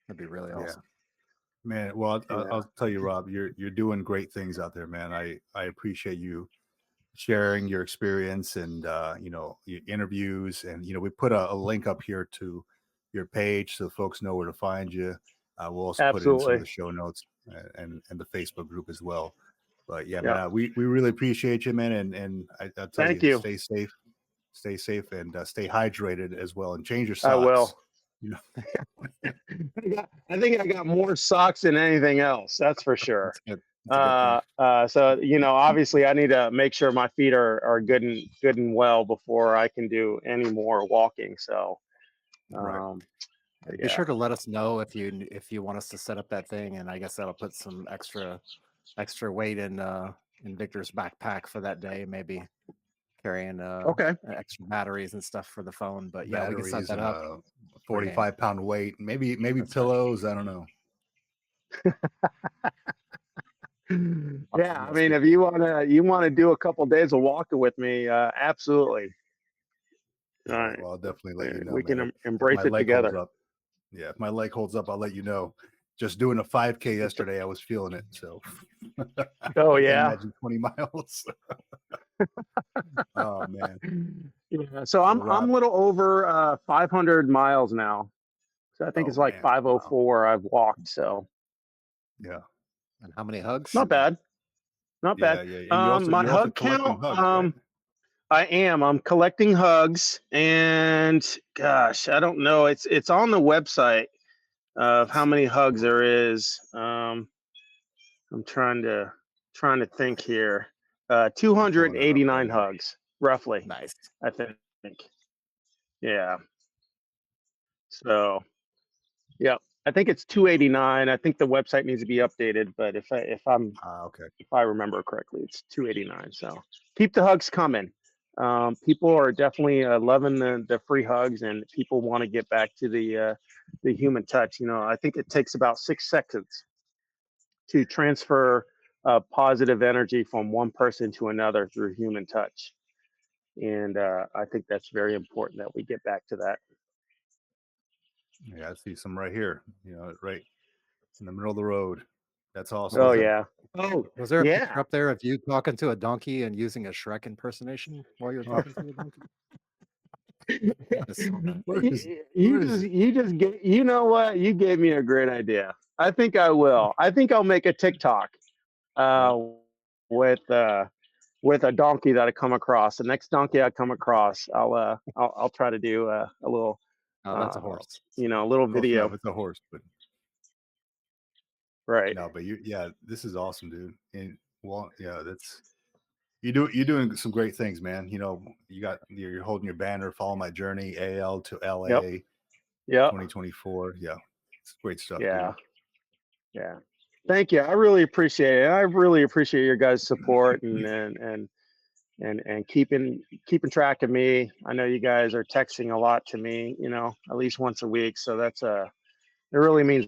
That'd be really awesome. Man, well, I'll tell you, Rob, you're doing great things out there, man. I appreciate you sharing your experience and you know, your interviews, and you know, we put a link up here to your page so folks know where to find you. We'll also put it in some of the show notes and the Facebook group as well. But yeah, man, we really appreciate you, man, and I'll tell you, stay safe, and stay hydrated as well, and change your socks. I will. You know? I think I got more socks than anything else. That's for sure. So you know, obviously, I need to make sure my feet are good and well before I can do any more walking. So, be sure to let us know if you want us to set up that thing, and I guess that'll put some extra weight in Victor's backpack for that day, maybe carrying extra batteries and stuff for the phone. But yeah, we can set that up. 45-pound weight, maybe pillows. I don't know. Yeah, I mean, if you wanna do a couple days of walking with me, absolutely. All right. Well, I'll definitely let you know. We can embrace it together. Yeah, if my leg holds up, I'll let you know. Just doing a 5K yesterday, I was feeling it. So, oh yeah, imagine 20 miles. Oh man. Yeah. So I'm a little over 500 miles now. So I think it's like 504 I've walked. So yeah. And how many hugs? Not bad. Not bad. My hug count. Right? I am. I'm collecting hugs, and gosh, I don't know. It's on the website of how many hugs there is. I'm trying to think here. 289 hugs, roughly. Nice. I think. Yeah. So, yeah, I think it's 289. I think the website needs to be updated, but if I remember correctly, it's 289. So keep the hugs coming. People are definitely loving the free hugs, and people want to get back to the human touch. You know, I think it takes about 6 seconds to transfer positive energy from one person to another through human touch. And I think that's very important that we get back to that. Yeah, I see some right here. You know, right in the middle of the road. That's awesome. Oh yeah. Oh, was there a picture up there of you talking to a donkey and using a Shrek impersonation while you were talking to the donkey? You just get. You know what? You gave me a great idea. I think I will. I think I'll make a TikTok with with a donkey that I come across. The next donkey I come across, I'll try to do a little, Oh, that's a horse. a little Close enough. video. It's a horse, but Right. no, but this is awesome, dude. And well, yeah, you're doing some great things, man. You're holding your banner, Follow My Journey, AL to LA, Yep. 2024. Yeah, it's great stuff, Yeah. dude. Yeah. Thank you. I really appreciate it. I really appreciate your guys' support and keeping track of me. I know you guys are texting a lot to me, at least once a week. So it really means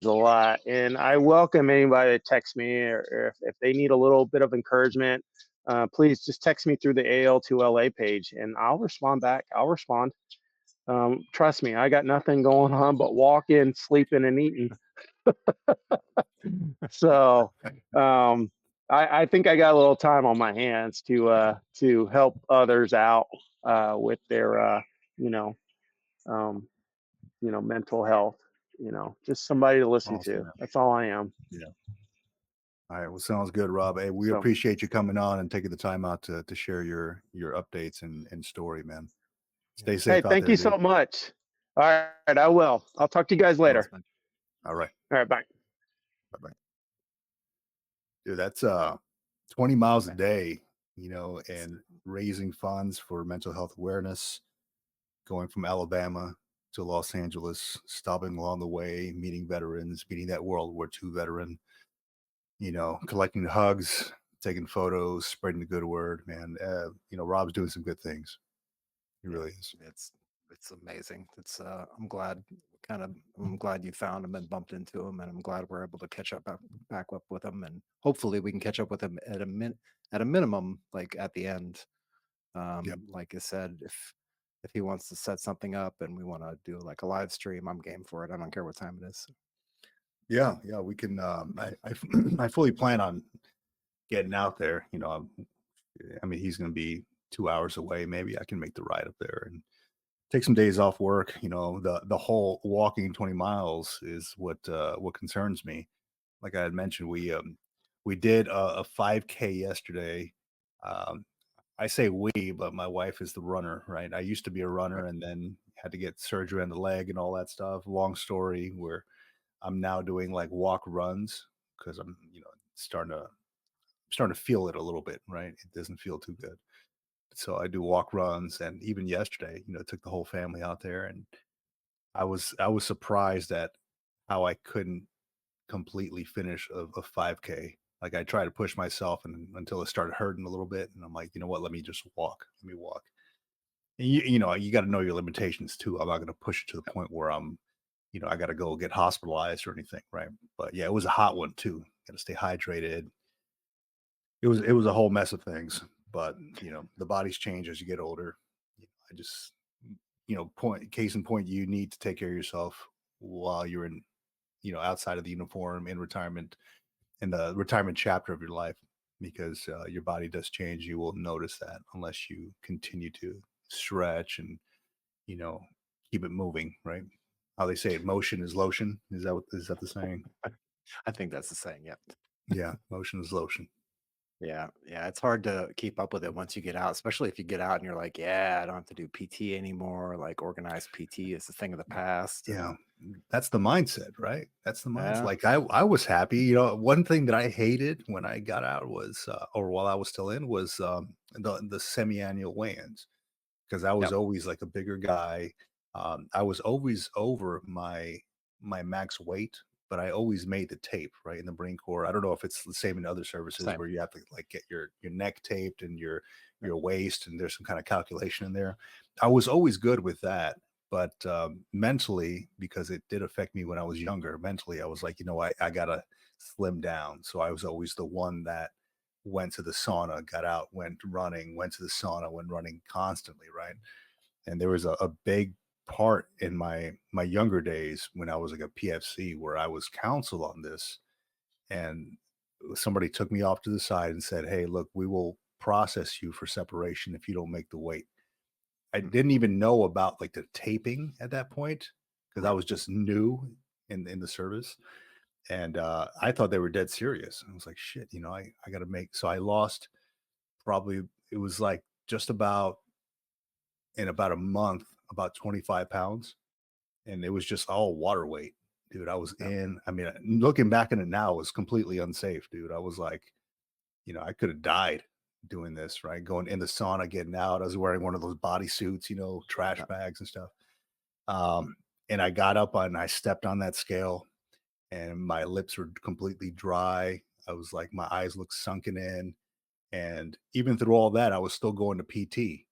a lot. And I welcome anybody to text me, or if they need a little bit of encouragement, please just text me through the AL2LA page and I'll respond back. I'll respond. Trust me, I got nothing going on but walking, sleeping, and eating. So I think I got a little time on my hands to help others out with their mental health. Just somebody to listen Awesome, to. man. That's all I am. Yeah. All right. Well, sounds good, Rob. Hey, we So- appreciate you coming on and taking the time out to share your updates and story, man. Stay safe Hey, out thank there, you dude. so much. All right, I will. I'll talk to you guys later. Thanks, man. All right. All right, bye. Bye-bye. Dude, that's 20 miles a day, and raising funds for mental health awareness, going from Alabama to Los Angeles, stopping along the way, meeting veterans, meeting that World War II veteran, collecting hugs, taking photos, spreading the good word, man. Rob's doing some good things. He really is. It's amazing. I'm glad you found him and bumped into him, and I'm glad we're able to catch up back up with him, and hopefully we can catch up with him at a minimum, like at the end. Like I said, if he wants to set something up and we want to do like a live stream, I'm game for it. I don't care what time it is. Yeah, we can. I fully plan on getting out there. I mean, he's going to be 2 hours away. Maybe I can make the ride up there and take some days off work. The whole walking 20 miles is what concerns me. Like I had mentioned, we did a 5K yesterday. I say we, but my wife is the runner, right? I used to be a runner and then had to get surgery on the leg and all that stuff. Long story, where I'm now doing like walk runs because I'm, starting to feel it a little bit, right? It doesn't feel too good. So I do walk runs, and even yesterday, took the whole family out there, and I was surprised at how I couldn't completely finish a 5K. Like I tried to push myself and until it started hurting a little bit, and I'm like, you know what? Let me just walk. Let me walk. And you got to know your limitations too. I'm not going to push it to the point where I'm, I got to go get hospitalized or anything, right? But yeah, it was a hot one too. Got to stay hydrated. It was a whole mess of things, but the bodies change as you get older. I just, case in point, you need to take care of yourself while you're in, outside of the uniform, in retirement, in the retirement chapter of your life, because your body does change. You will notice that unless you continue to stretch and keep it moving, right? How they say it, motion is lotion. Is that the saying? I think that's the saying. Yeah. Yeah, motion is lotion. Yeah, it's hard to keep up with it once you get out, especially if you get out and you're like, yeah, I don't have to do PT anymore. Like organized PT is a thing of the past. Yeah, that's the mindset, right? That's the mindset. Yeah. Like I was happy. One thing that I hated when I got out was, or while I was still in, was the semi-annual weigh-ins, because I was always like a bigger guy. I was always over my max weight, but I always made the tape, right, in the Marine Corps. I don't know if it's the same in other services where you have to like get your neck taped and your waist, and there's some kind of calculation in there. I was always good with that, but mentally, because it did affect me when I was younger, mentally I was like, I gotta slim down. So I was always the one that went to the sauna, got out, went running, went to the sauna, went running constantly, right? And there was a big part in my younger days when I was like a PFC where I was counseled on this, and somebody took me off to the side and said, "Hey, look, we will process you for separation if you don't make the weight." I didn't even know about like the taping at that point because I was just new in the service, and I thought they were dead serious. I was like, "Shit, I got to make." So I lost probably, it was like just about in about a month, about 25 pounds. And it was just all water weight, dude. I was in, I mean, looking back on it now, it was completely unsafe, dude. I was like, I could have died doing this, right? Going in the sauna, getting out. I was wearing one of those body suits, trash bags and stuff. And I got up and I stepped on that scale and my lips were completely dry. I was like, my eyes looked sunken in. And even through all that, I was still going to PT,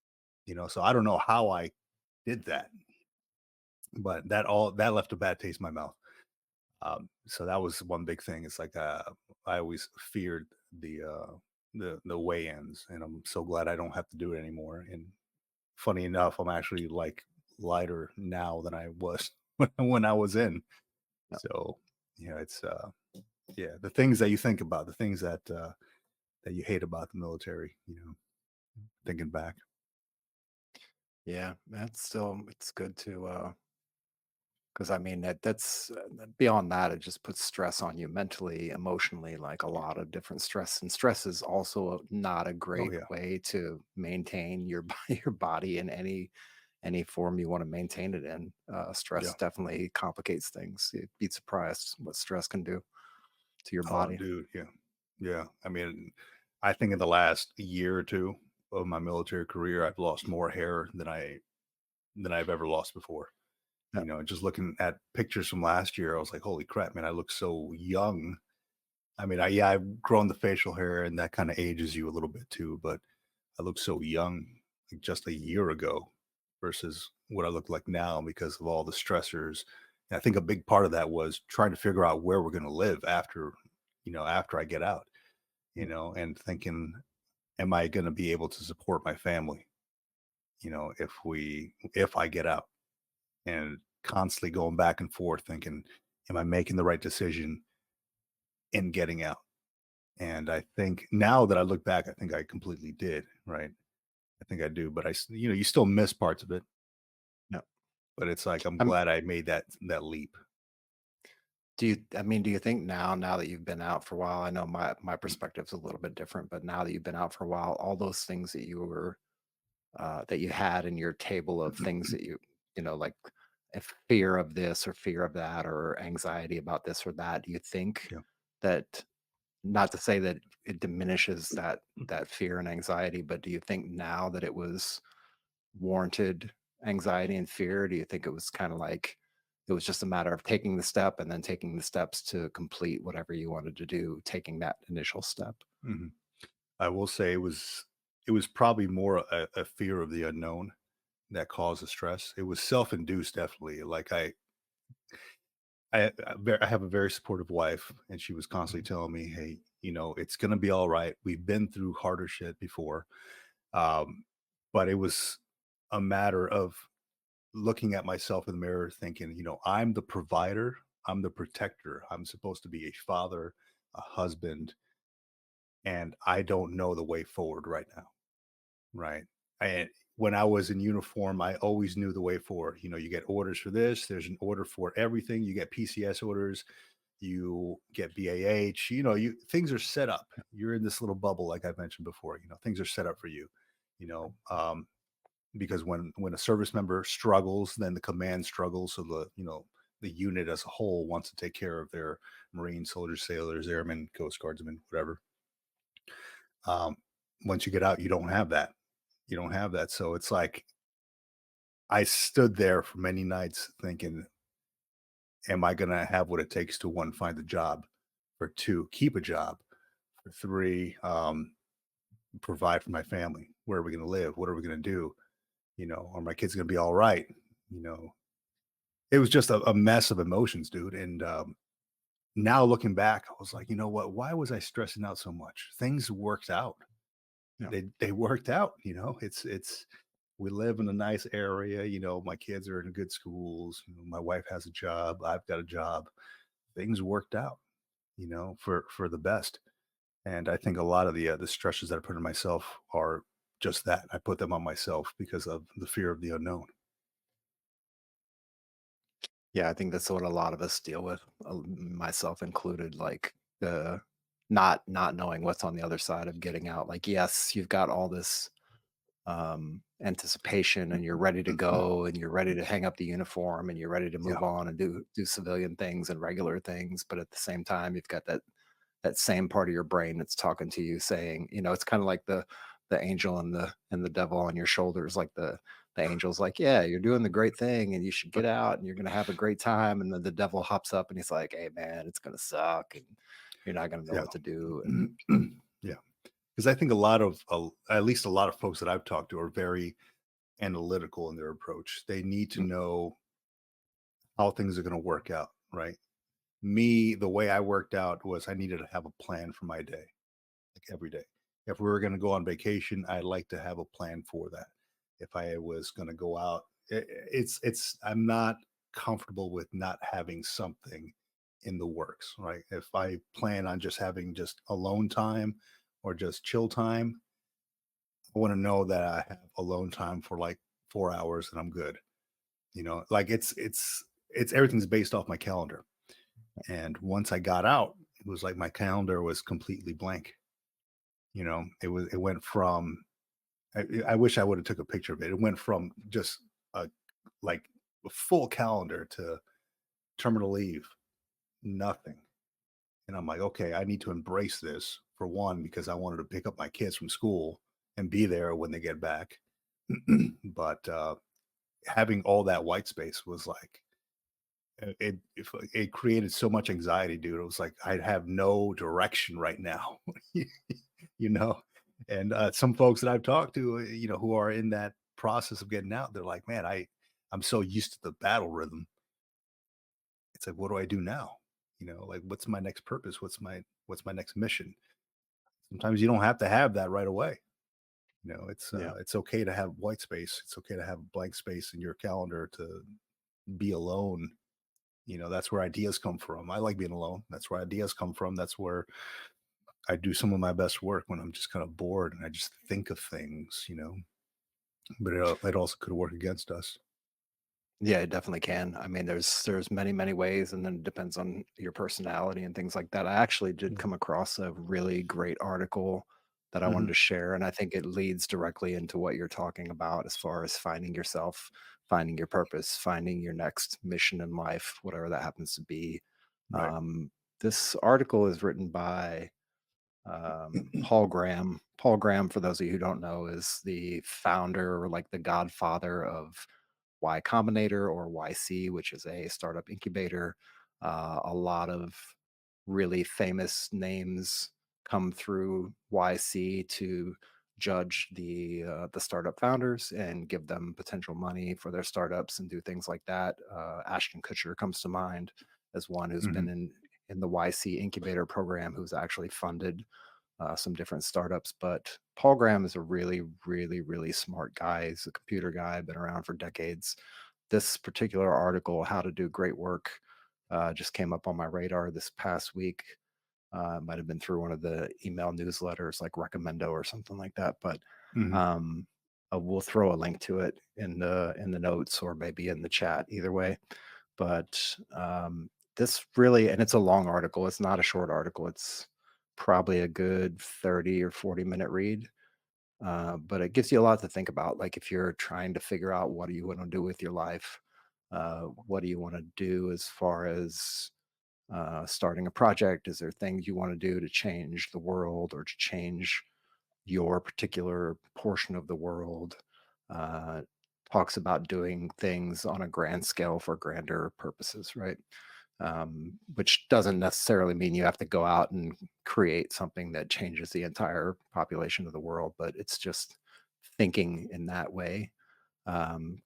so I don't know how I did that, but that left a bad taste in my mouth. So that was one big thing. It's like, I always feared the weigh-ins, and I'm so glad I don't have to do it anymore. And funny enough, I'm actually like lighter now than I was when I was in. So, it's, the things that you think about, the things that you hate about the military, thinking back. Yeah, it's good to, because I mean, that's beyond that, it just puts stress on you mentally, emotionally, like a lot of different stress. And stress is also not a great yeah. way to maintain your your body in any form you want to maintain it in. Stress Yeah. definitely complicates things. You'd be surprised what stress can do to your Oh, body. dude, yeah. Yeah. I mean, I think in the last year or two of my military career, I've lost more hair than I've ever lost before. Yeah. Just looking at pictures from last year, I was like, holy crap, man, I look so young. I mean, I've grown the facial hair and that kind of ages you a little bit too, but I look so young like just a year ago versus what I look like now because of all the stressors. And I think a big part of that was trying to figure out where we're going to live after I get out, and thinking, am I going to be able to support my family, if I get out, and constantly going back and forth thinking, am I making the right decision in getting out? And I think now that I look back, I think I completely did, right? I think I do, but you still miss parts of it. Yeah. But it's like, I'm I'm glad I made that leap. Do you think now that you've been out for a while, I know my perspective's a little bit different, but now that you've been out for a while, all those things that you were that you had in your table of things that like if fear of this or fear of that or anxiety about this or that, do you think Yeah. that, not to say that it diminishes that fear and anxiety, but do you think now that it was warranted anxiety and fear? Do you think it was kind of like it was just a matter of taking the step and then taking the steps to complete whatever you wanted to do, taking that initial step? Mhm. I will say it was probably more a fear of the unknown that caused the stress. It was self-induced, definitely. Like I have a very supportive wife, and she was constantly telling me, "Hey, it's gonna be all right. We've been through harder shit before." Um, but it was a matter of looking at myself in the mirror, thinking, I'm the provider, I'm the protector, I'm supposed to be a father, a husband, and I don't know the way forward right now. Right. And when I was in uniform, I always knew the way forward. You get orders for this, there's an order for everything. You get PCS orders, you get BAH, things are set up. You're in this little bubble, like I mentioned before, things are set up for you, you know, um, because when a service member struggles, then the command struggles. So the unit as a whole wants to take care of their Marine soldiers, sailors, airmen, Coast Guardsmen, whatever. Um, Once you get out, you don't have that. You don't have that. So it's like I stood there for many nights thinking, am I going to have what it takes to, one, find a job, for two, keep a job, for three, provide for my family? Where are we going to live? What are we going to do? Are my kids going to be all right? You know, it was just a mess of emotions, dude. And now looking back, I was like, you know what? Why was I stressing out so much? Things worked out. Yeah. They worked out. It's we live in a nice area. My kids are in good schools. My wife has a job. I've got a job. Things worked out. For the best. And I think a lot of the stresses that I put on myself are just that. I put them on myself because of the fear of the unknown. Yeah, I think that's what a lot of us deal with, myself included. Like the not knowing what's on the other side of getting out. Like, yes, you've got all this anticipation, and you're ready to go, and you're ready to hang up the uniform, and you're ready to move on and do civilian things and regular things. But at the same time, you've got that same part of your brain that's talking to you, saying, it's kind of like the angel and the devil on your shoulders. Like the angel's like, yeah, you're doing the great thing, and you should get out, and you're gonna have a great time. And then the devil hops up, and he's like, hey man, it's gonna suck, and you're not gonna know what to do. And Yeah. Because I think at least a lot of folks that I've talked to are very analytical in their approach. They need to know how things are going to work out, right? Me, the way I worked out was I needed to have a plan for my day, like every day. If we were going to go on vacation, I'd like to have a plan for that. If I was going to go out, I'm not comfortable with not having something in the works, right? If I plan on just having just alone time or just chill time, I want to know that I have alone time for like 4 hours and I'm good. Like it's everything's based off my calendar. And once I got out, it was like my calendar was completely blank. It went from, I wish I would have took a picture of it. It went from just a full calendar to terminal leave, nothing. And I'm like, okay, I need to embrace this, for one, because I wanted to pick up my kids from school and be there when they get back. But having all that white space was like, it created so much anxiety, dude. It was like I'd have no direction right now, And some folks that I've talked to, who are in that process of getting out, they're like, man, I'm so used to the battle rhythm. It's like, what do I do now? Like, what's my next purpose? What's my next mission? Sometimes you don't have to have that right away. It's okay to have white space. It's okay to have blank space in your calendar to be alone. That's where ideas come from. I like being alone. That's where ideas come from. That's where I do some of my best work, when I'm just kind of bored and I just think of things, but it also could work against us. yeah, it definitely can. I mean, there's many ways, and then it depends on your personality and things like that. I actually did come across a really great article that I wanted to share, and I think it leads directly into what you're talking about as far as finding yourself, finding your purpose, finding your next mission in life, whatever that happens to be. Right. This article is written by Paul Graham. Paul Graham, for those of you who don't know, is the founder, or like the godfather of Y Combinator, or YC, which is a startup incubator. A lot of really famous names come through YC to judge the startup founders and give them potential money for their startups and do things like that. Ashton Kutcher comes to mind as one who's been in the YC incubator program, who's actually funded some different startups. But Paul Graham is a really, really, really smart guy. He's a computer guy, been around for decades. This particular article, How to Do Great Work, just came up on my radar this past week. Might have been through one of the email newsletters like Recommendo or something like that. But we'll throw a link to it in the notes, or maybe in the chat, either way. But this really, and it's a long article. It's not a short article. It's probably a good 30 or 40-minute read. But it gives you a lot to think about. Like, if you're trying to figure out what do you want to do with your life, what do you want to do as far as starting a project? Is there things you want to do to change the world, or to change your particular portion of the world? Talks about doing things on a grand scale for grander purposes, right? Which doesn't necessarily mean you have to go out and create something that changes the entire population of the world, but it's just thinking in that way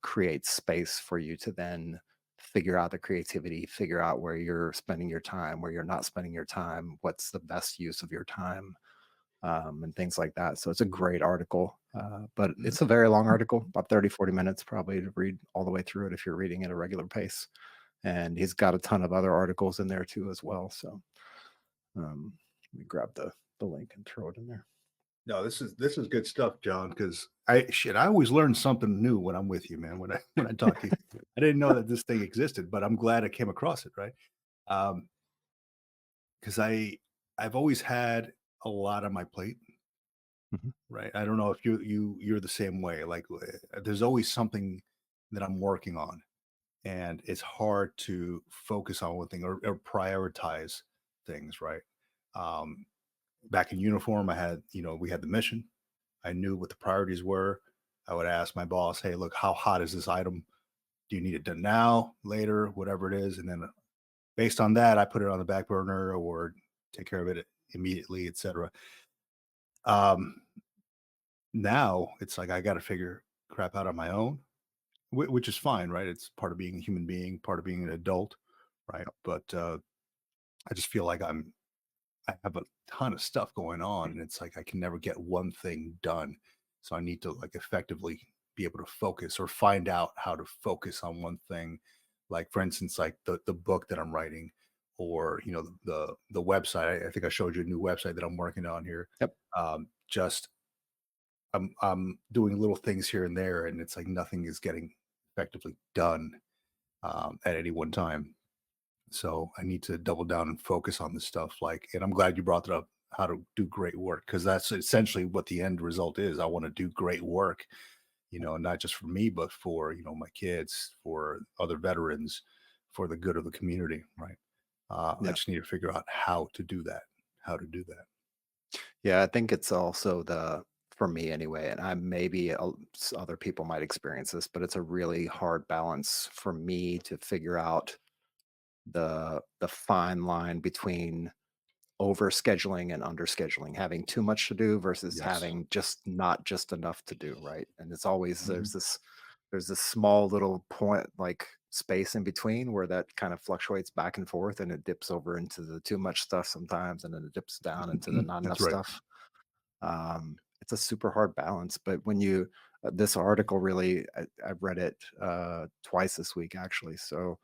creates space for you to then figure out the creativity, figure out where you're spending your time, where you're not spending your time, what's the best use of your time, and things like that. So it's a great article, but it's a very long article, about 30, 40 minutes probably to read all the way through it if you're reading at a regular pace. And he's got a ton of other articles in there too as well. So let me grab the link and throw it in there. No, this is good stuff, John, because I always learn something new when I'm with you, man. When I talk to you, I didn't know that this thing existed, but I'm glad I came across it, right? Because I I've always had a lot on my plate, Mhm. right? I don't know if you're the same way. Like there's always something that I'm working on, and it's hard to focus on one thing or prioritize things, right? Um, Back in uniform, I had, we had the mission. I knew what the priorities were. I would ask my boss, "Hey, look, how hot is this item? Do you need it done now, later, whatever it is?" And then based on that, I put it on the back burner or take care of it immediately, etc. Um, Now it's like I got to figure crap out on my own, which is fine, right? It's part of being a human being, part of being an adult, right? But I just feel like I have a ton of stuff going on, and it's like I can never get one thing done. So I need to like effectively be able to focus or find out how to focus on one thing. Like for instance, like the book that I'm writing, or the website. I think I showed you a new website that I'm working on here. Yep. Just I'm doing little things here and there, and it's like nothing is getting effectively done at any one time. So I need to double down and focus on this stuff. Like, and I'm glad you brought it up, how to do great work, because that's essentially what the end result is. I want to do great work, not just for me, but for, my kids, for other veterans, for the good of the community. Right. I Yeah. just need to figure out how to do that. Yeah, I think it's also for me anyway, and I maybe other people might experience this, but it's a really hard balance for me to figure out the fine line between over scheduling and under scheduling, having too much to do versus Yes. having not just enough to do, right? And it's always Mhm. there's this small little point, like space in between, where that kind of fluctuates back and forth, and it dips over into the too much stuff sometimes, and then it dips down into the not enough That's right. stuff. It's a super hard balance, but when you this article really, I've read it twice this week actually. So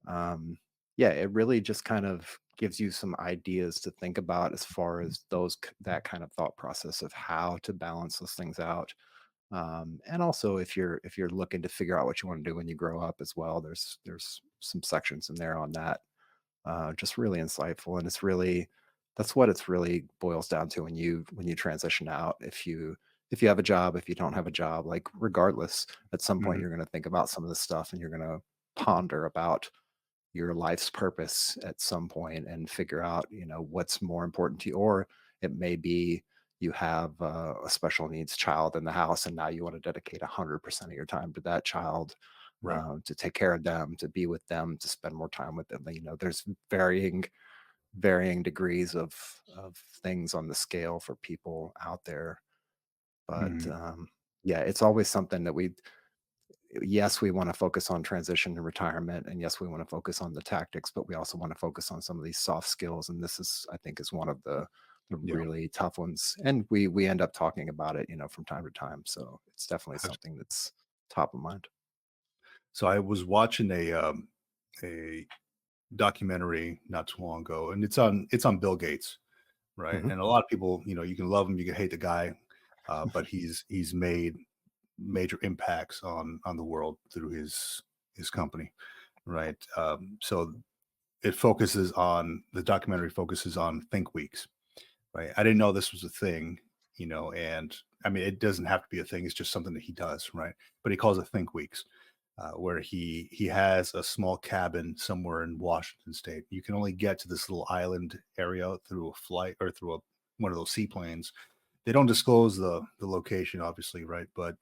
um, yeah, it really just kind of gives you some ideas to think about as far as that kind of thought process of how to balance those things out. And also, if you're looking to figure out what you want to do when you grow up as well, there's some sections in there on that. Just really insightful, and that's what it's really boils down to when you transition out. If you have a job, if you don't have a job, like regardless, at some point Mhm. you're going to think about some of this stuff, and you're going to ponder about your life's purpose at some point and figure out, what's more important to you. Or it may be you have a special needs child in the house, and now you want to dedicate 100% of your time to that child, Right. to take care of them, to be with them, to spend more time with them. There's varying degrees of things on the scale for people out there. But Mhm. yeah, it's always something that yes, we want to focus on transition and retirement, and yes, we want to focus on the tactics, but we also want to focus on some of these soft skills. And this is, I think, is one of the Yeah. really tough ones. And we end up talking about it, from time to time. So it's definitely Abs- something that's top of mind. So I was watching a documentary not too long ago, and it's on Bill Gates, right? Mhm. And a lot of people, you can love him, you can hate the guy, but he's made major impacts on the world through his company, right? So the documentary focuses on think weeks, right? I didn't know this was a thing, and I mean it doesn't have to be a thing; it's just something that he does, right? But he calls it think weeks, where he has a small cabin somewhere in Washington State. You can only get to this little island area through a flight or through one of those seaplanes. They don't disclose the location, obviously, right? But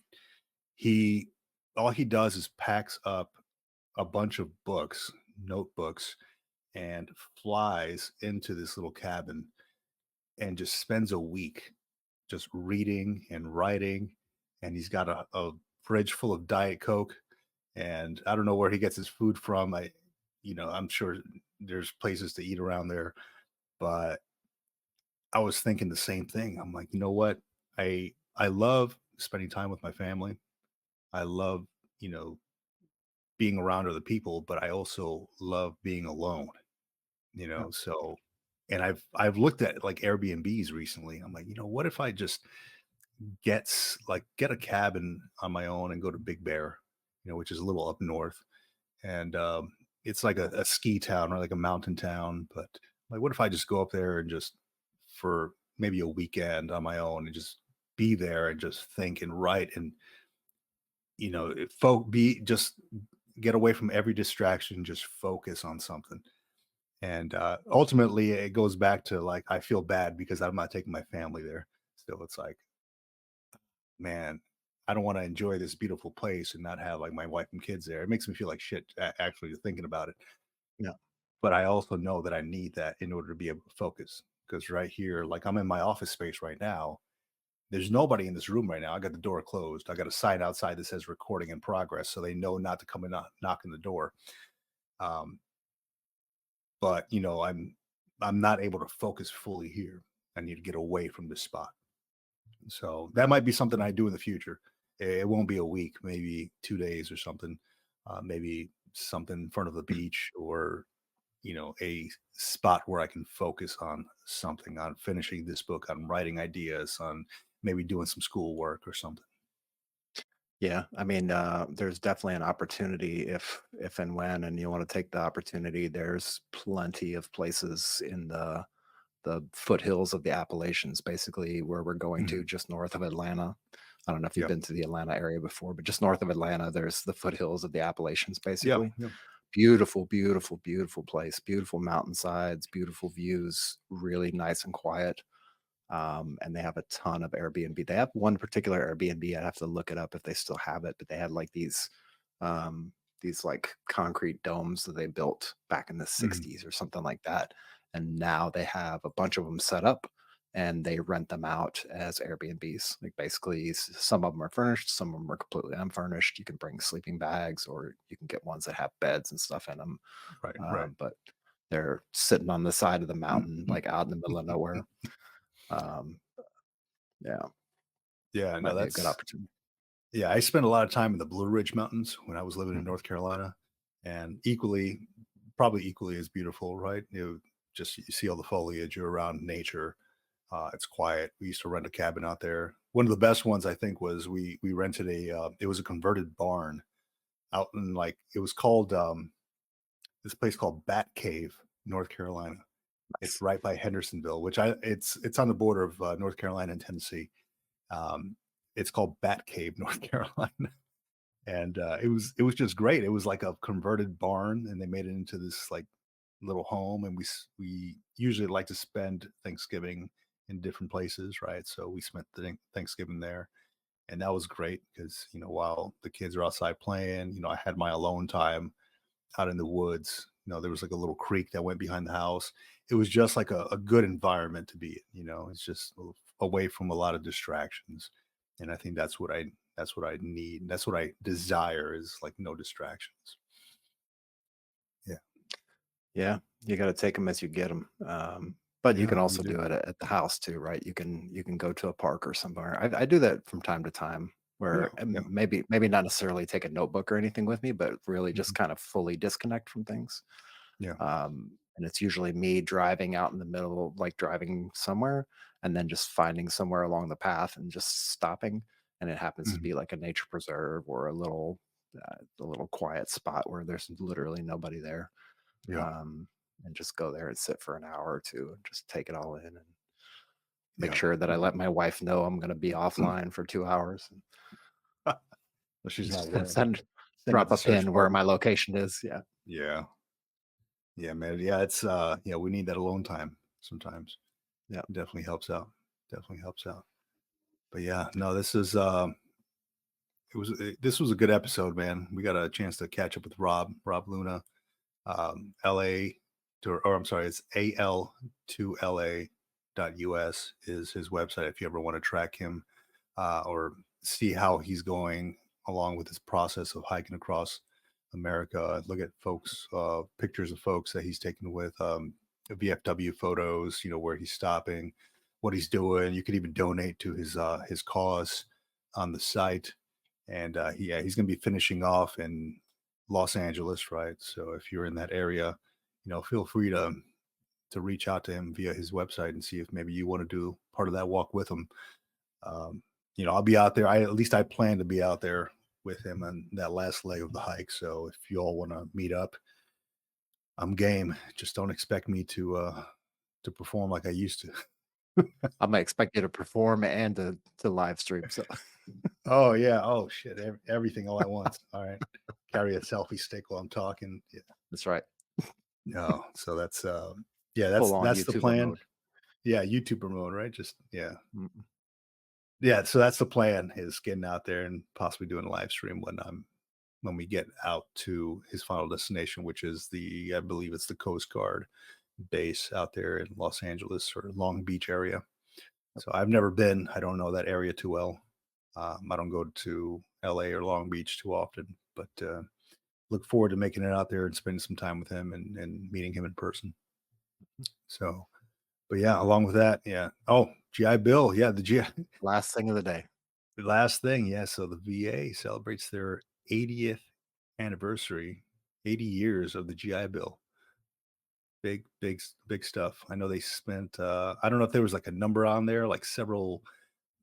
he all he does is packs up a bunch of books, notebooks, and flies into this little cabin and just spends a week just reading and writing. And he's got a fridge full of Diet Coke, and I don't know where he gets his food from. I'm sure there's places to eat around there, but I was thinking the same thing. I'm like, you know what? I love spending time with my family. I love, you know, being around other people, but I also love being alone, Yeah. So and I've looked at like Airbnbs recently. I'm like, what if I just get a cabin on my own and go to Big Bear, which is a little up north, and it's like a ski town or like a mountain town. But like, what if I just go up there and just for maybe a weekend on my own and just be there and just think and write and just get away from every distraction, just focus on something. And ultimately, it goes back to like I feel bad because I'm not taking my family there. Still, it's like, man, I don't want to enjoy this beautiful place and not have like my wife and kids there. It makes me feel like shit actually thinking about it. Yeah. But I also know that I need that in order to be able to focus. Because right here, like I'm in my office space right now. There's nobody in this room right now. I got the door closed. I got a sign outside that says recording in progress, so they know not to come and knock on the door. Um, but I'm not able to focus fully here. I need to get away from this spot. So that might be something I do in the future. It won't be a week, maybe 2 days or something. Maybe something in front of the beach or a spot where I can focus on something, on finishing this book, on writing ideas, on maybe doing some schoolwork or something. Yeah, I mean, there's definitely an opportunity if and when, and you want to take the opportunity. There's plenty of places in the foothills of the Appalachians, basically where we're going to, just north of Atlanta. I don't know if you've Yeah. been to the Atlanta area before, but just north of Atlanta, there's the foothills of the Appalachians, Yeah. basically. Yeah. Beautiful, beautiful, beautiful place. Beautiful mountainsides, beautiful views, really nice and quiet. And they have a ton of Airbnb. They have one particular Airbnb. I'd have to look it up if they still have it, but they had like these like concrete domes that they built back in the 60s or something like that. And now they have a bunch of them set up and they rent them out as Airbnbs. Like basically some of them are furnished, some of them are completely unfurnished. You can bring sleeping bags or you can get ones that have beds and stuff in them. Right. But they're sitting on the side of the mountain, like out in the middle of nowhere. Yeah, Yeah. No, might be a good that's opportunity. yeah. I spent a lot of time in the Blue Ridge Mountains when I was living in North Carolina, and probably equally as beautiful, right? Just you see all the foliage, you're around nature. It's quiet. We used to rent a cabin out there. One of the best ones I think was we rented it was a converted barn out in like it was called this place called Bat Cave, North Carolina. It's right by Hendersonville, it's on the border of North Carolina and Tennessee. It's called Bat Cave, North Carolina, and it was just great. It was like a converted barn, and they made it into this like little home. And we usually like to spend Thanksgiving in different places, right? So we spent the Thanksgiving there, and that was great because while the kids are outside playing, I had my alone time out in the woods. There was like a little creek that went behind the house. It was just like a good environment to be in. It's just away from a lot of distractions. And I think that's what I need. That's what I desire is like no distractions. Yeah. Yeah, you got to take them as you get them. But you Yeah, can you also do. do it at the house too, right? You can go to a park or somewhere. I do that from time to time, where Yeah. maybe not necessarily take a notebook or anything with me, but really just kind of fully disconnect from things. Yeah. And it's usually me driving out in the middle, like driving somewhere, and then just finding somewhere along the path and just stopping. And it happens to be like a nature preserve or a little quiet spot where there's literally nobody there. Yeah. And just go there and sit for an hour or two and just take it all in and make Yeah. sure that I let my wife know I'm going to be offline for 2 hours. Well, she's not And worried. send Send drop out the a search pin where button. my location is. Yeah. Yeah. Yeah, man. Yeah, it's we need that alone time sometimes. Yeah. Definitely helps out. Definitely helps out. But yeah, no, this was a good episode, man. We got a chance to catch up with Rob Luna, LA or I'm sorry, it's al2la.us is his website if you ever want to track him or see how he's going along with his process of hiking across America. Look at pictures of folks that he's taken with VFW photos, where he's stopping, what he's doing. You could even donate to his cause on the site. And he's going to be finishing off in Los Angeles, right? So if you're in that area, feel free to reach out to him via his website and see if maybe you want to do part of that walk with him. I'll be out there. At least I plan to be out there with him on that last leg of the hike. So if you all want to meet up, I'm game. Just don't expect me to perform like I used to. I might expect you to perform and to live stream. So Oh yeah. Oh shit. Everything all at once. All right. Carry a selfie stick while I'm talking. Yeah. that's right. No. So that's yeah. Full on That's the YouTuber plan. mode. Yeah. YouTuber mode, right? Just yeah. Mm. Yeah. So that's the plan, is getting out there and possibly doing a live stream when we get out to his final destination, which is I believe it's the Coast Guard base out there in Los Angeles or Long Beach area. So I've never been. I don't know that area too well. I don't go to LA or Long Beach too often, but look forward to making it out there and spending some time with him and meeting him in person. So, but yeah, along with that, yeah. Oh, GI Bill. Yeah, the GI. Last thing of the day. The last thing, yeah. So the VA celebrates their 80th anniversary, 80 years of the GI Bill. Big, big, big stuff. I know they spent, I don't know if there was like a number on there, like several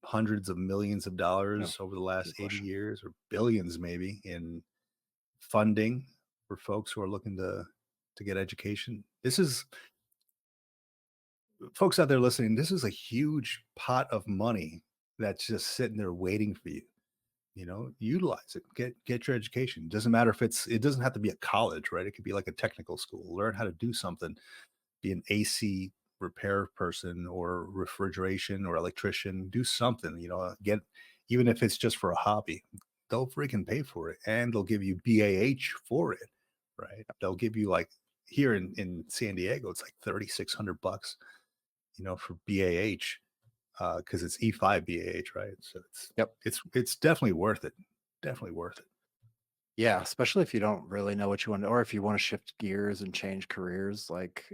hundreds of millions of dollars over the last 80 years, or billions maybe, in funding for folks who are looking to get education. This is, folks out there listening, this is a huge pot of money that's just sitting there waiting for you. Utilize it. Get your education. Doesn't matter if it doesn't have to be a college, right? It could be like a technical school. Learn how to do something. Be an AC repair person or refrigeration or electrician. Do something. Get, even if it's just for a hobby. They'll freaking pay for it, and they'll give you BAH for it, right? They'll give you, like here in San Diego, it's like $3,600, for BAH. Because it's E5 BAH, right? So it's definitely worth it. Definitely worth it. Yeah, especially if you don't really know what you want, or if you want to shift gears and change careers. Like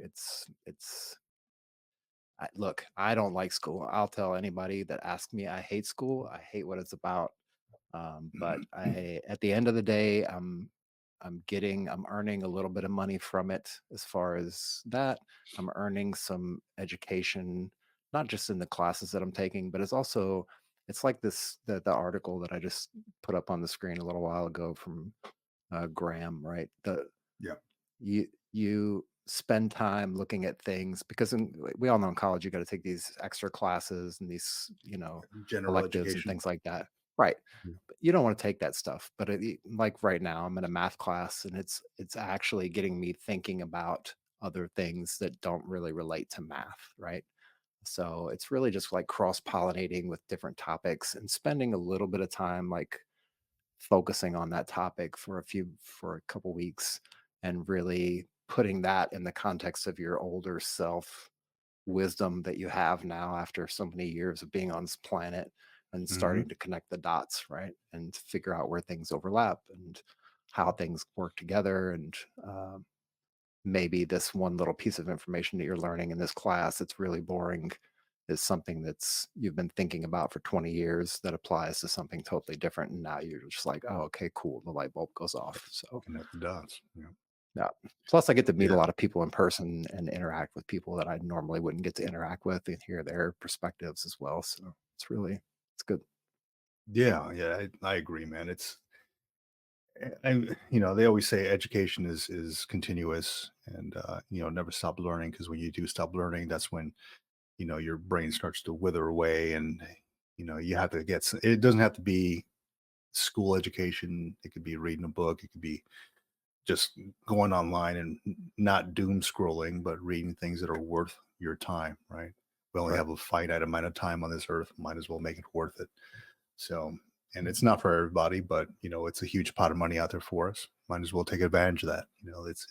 look, I don't like school. I'll tell anybody that asks me. I hate school. I hate what it's about. But at the end of the day, I'm earning a little bit of money from it. As far as that, I'm earning some education, not just in the classes that I'm taking, but it's like the article that I just put up on the screen a little while ago from Graham, right? You spend time looking at things, because we all know in college you got to take these extra classes and these General electives education. and things like that, right? Yeah. But you don't want to take that stuff. But like right now, I'm in a math class, and it's actually getting me thinking about other things that don't really relate to math, right? So it's really just like cross-pollinating with different topics and spending a little bit of time like focusing on that topic for a couple weeks, and really putting that in the context of your older self wisdom that you have now after so many years of being on this planet, and starting to connect the dots, right? And figure out where things overlap and how things work together. And maybe this one little piece of information that you're learning in this class that's really boring is something that's you've been thinking about for 20 years that applies to something totally different. And now you're just like, oh, okay, cool. The light bulb goes off. So Connect the dots. Yeah. yeah. Plus, I get to meet a lot of people in person and interact with people that I normally wouldn't get to interact with, and hear their perspectives as well. So it's good. Yeah. Yeah. I agree, man. And they always say education is continuous, and never stop learning, because when you do stop learning, that's when your brain starts to wither away, and you have to it doesn't have to be school education. It could be reading a book. It could be just going online and not doom scrolling, but reading things that are worth your time, right? We only have a finite amount of time on this earth. Might as well make it worth it. So, and it's not for everybody, but it's a huge pot of money out there for us. Might as well take advantage of that.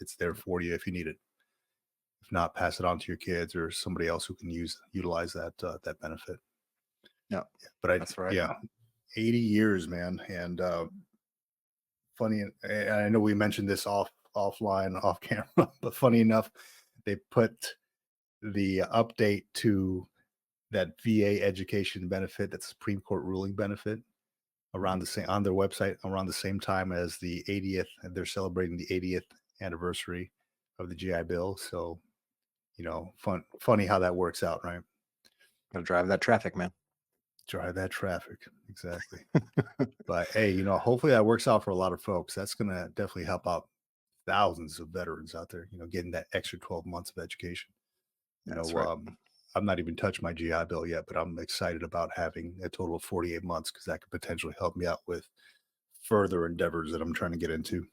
It's there for you if you need it. If not, pass it on to your kids or somebody else who can utilize that benefit. Yeah, but that's right. Yeah, 80 years, man. And funny, and I know we mentioned this offline, off camera, but funny enough, they put the update to that VA education benefit, that Supreme Court ruling benefit, around the same on their website around the same time as the 80th. They're celebrating the 80th anniversary of the GI Bill. So, funny how that works out, right? Gotta drive that traffic, man. Drive that traffic. Exactly. But hey, hopefully that works out for a lot of folks. That's going to definitely help out thousands of veterans out there, getting that extra 12 months of education. That's right. I'm not even touched my GI Bill yet, but I'm excited about having a total of 48 months because that could potentially help me out with further endeavors that I'm trying to get into.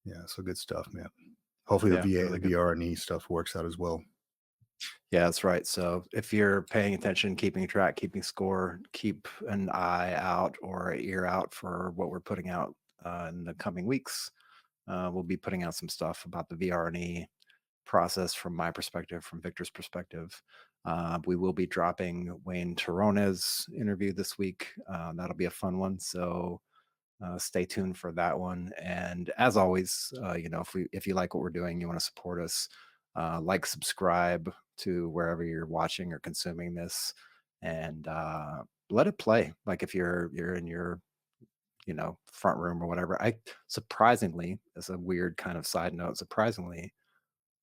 Yeah, so good stuff, man. Hopefully Yeah, the really good. VRNE stuff works out as well. Yeah, that's right. So if you're paying attention, keeping track, keeping score, keep an eye out or an ear out for what we're putting out in the coming weeks. We'll be putting out some stuff about the VRNE process from my perspective, from Victor's perspective. We will be dropping Wayne Tarone's interview this week. That'll be a fun one. So stay tuned for that one. And as always, if you like what we're doing, you want to support us, like, subscribe to wherever you're watching or consuming this, and let it play. Like if you're in your front room or whatever. I surprisingly, as a weird kind of side note, surprisingly,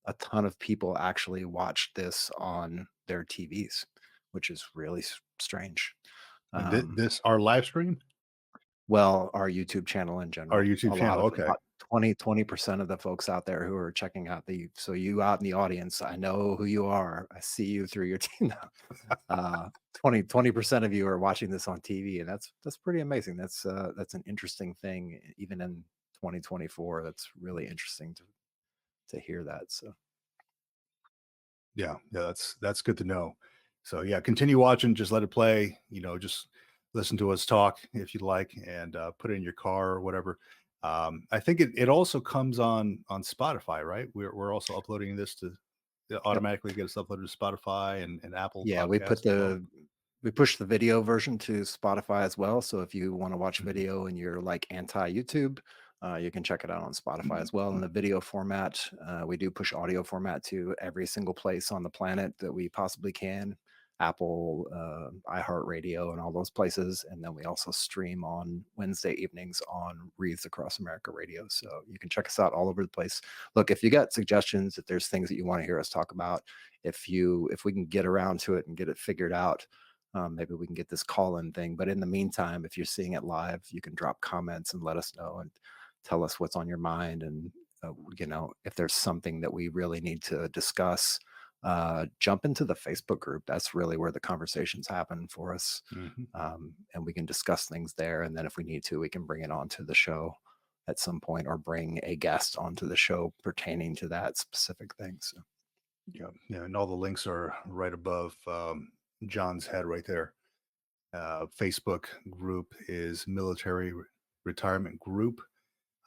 a ton of people actually watch this on their TVs, which is really strange. This our live stream? Well, our YouTube channel in general. Our YouTube channel, okay. About 20% of the folks out there who are checking out so you out in the audience, I know who you are. I see you through your team now. 20% of you are watching this on TV, and that's pretty amazing. That's an interesting thing, even in 2024. That's really interesting to hear that. So Yeah, that's good to know. So yeah, continue watching, just let it play, just listen to us talk if you'd like, and put it in your car or whatever. I think it also comes on Spotify, right? We're also uploading this to automatically get us uploaded to Spotify and Apple. Yeah, Podcasts. we push the video version to Spotify as well. So if you want to watch video and you're like anti YouTube, you can check it out on Spotify as well. In the video format, we do push audio format to every single place on the planet that we possibly can. Apple, iHeartRadio, and all those places. And then we also stream on Wednesday evenings on Wreaths Across America Radio. So you can check us out all over the place. Look, if you got suggestions, if there's things that you want to hear us talk about, if we can get around to it and get it figured out, maybe we can get this call-in thing. But in the meantime, if you're seeing it live, you can drop comments and let us know and tell us what's on your mind. And, if there's something that we really need to discuss, jump into the Facebook group. That's really where the conversations happen for us. And we can discuss things there. And then if we need to, we can bring it onto the show at some point, or bring a guest onto the show pertaining to that specific thing. So Yeah, and all the links are right above John's head right there. Facebook group is Military Retirement Group,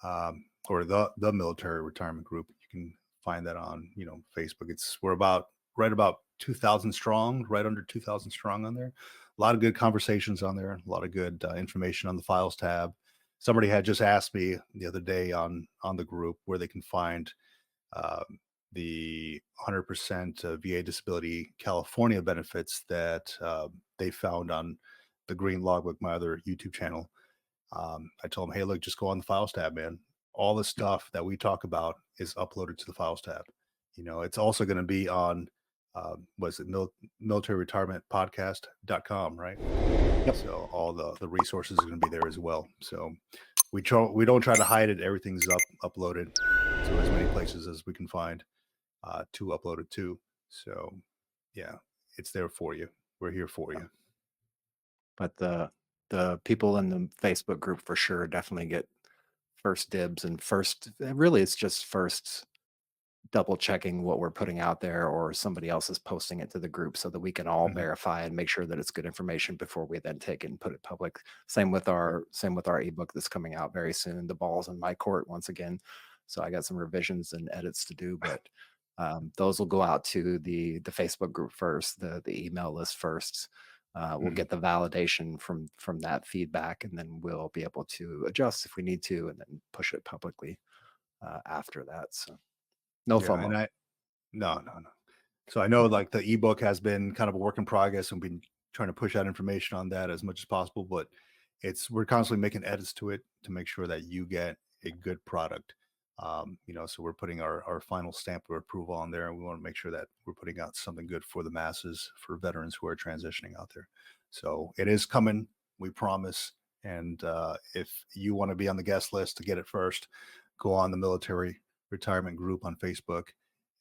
or the Military Retirement Group. You can find that on Facebook. We're right about 2,000 strong, right under 2,000 strong on there. A lot of good conversations on there, a lot of good information on the files tab. Somebody had just asked me the other day on the group where they can find the 100% VA disability California benefits that they found on the Green Logbook, my other YouTube channel. I told them, hey, look, just go on the files tab, man. All the stuff that we talk about is uploaded to the files tab. It's also going to be on militaryretirementpodcast.com, right? Yep. So all the resources are going to be there as well. So we don't try to hide it. Everything's uploaded to as many places as we can find to upload it to. So yeah, it's there for you. We're here for you. But the people in the Facebook group for sure definitely get first dibs, and it's just first double checking what we're putting out there, or somebody else is posting it to the group so that we can all verify and make sure that it's good information before we then take it and put it public. Same with our ebook that's coming out very soon. The ball's in my court once again. So I got some revisions and edits to do, but those will go out to the Facebook group first, the email list first. We'll get the validation from that feedback, and then we'll be able to adjust if we need to, and then push it publicly after that. So no FOMO. No. So I know like the ebook has been kind of a work in progress, and we've been trying to push out information on that as much as possible, but we're constantly making edits to it to make sure that you get a good product. So we're putting our final stamp of approval on there, and we want to make sure that we're putting out something good for the masses, for veterans who are transitioning out there. So it is coming, we promise. And if you want to be on the guest list to get it first, go on the Military Retirement Group on Facebook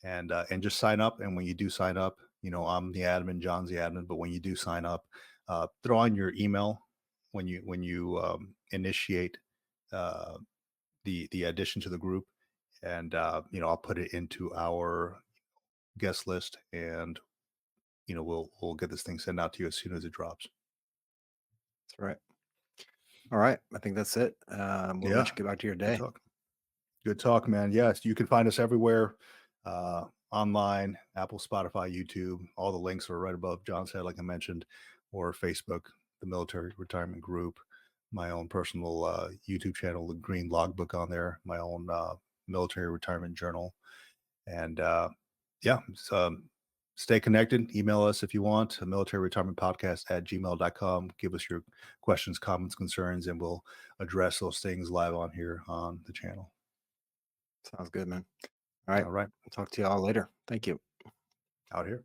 and just sign up. And when you do sign up, I'm the admin, John's the admin, but when you do sign up, throw on your email when you initiate the addition to the group, and I'll put it into our guest list, and we'll get this thing sent out to you as soon as it drops. That's right. All right. I think that's it. We'll let you get back to your day. Good talk, man. Yes, you can find us everywhere, online, Apple, Spotify, YouTube. All the links are right above John's head, like I mentioned, or Facebook, the Military Retirement Group, my own personal YouTube channel, the Green Logbook on there, my own Military Retirement Journal. And stay connected. Email us if you want, militaryretirementpodcast@gmail.com. Give us your questions, comments, concerns, and we'll address those things live on here on the channel. Sounds good, man. All right. All right. I'll talk to you all later. Thank you. Out here.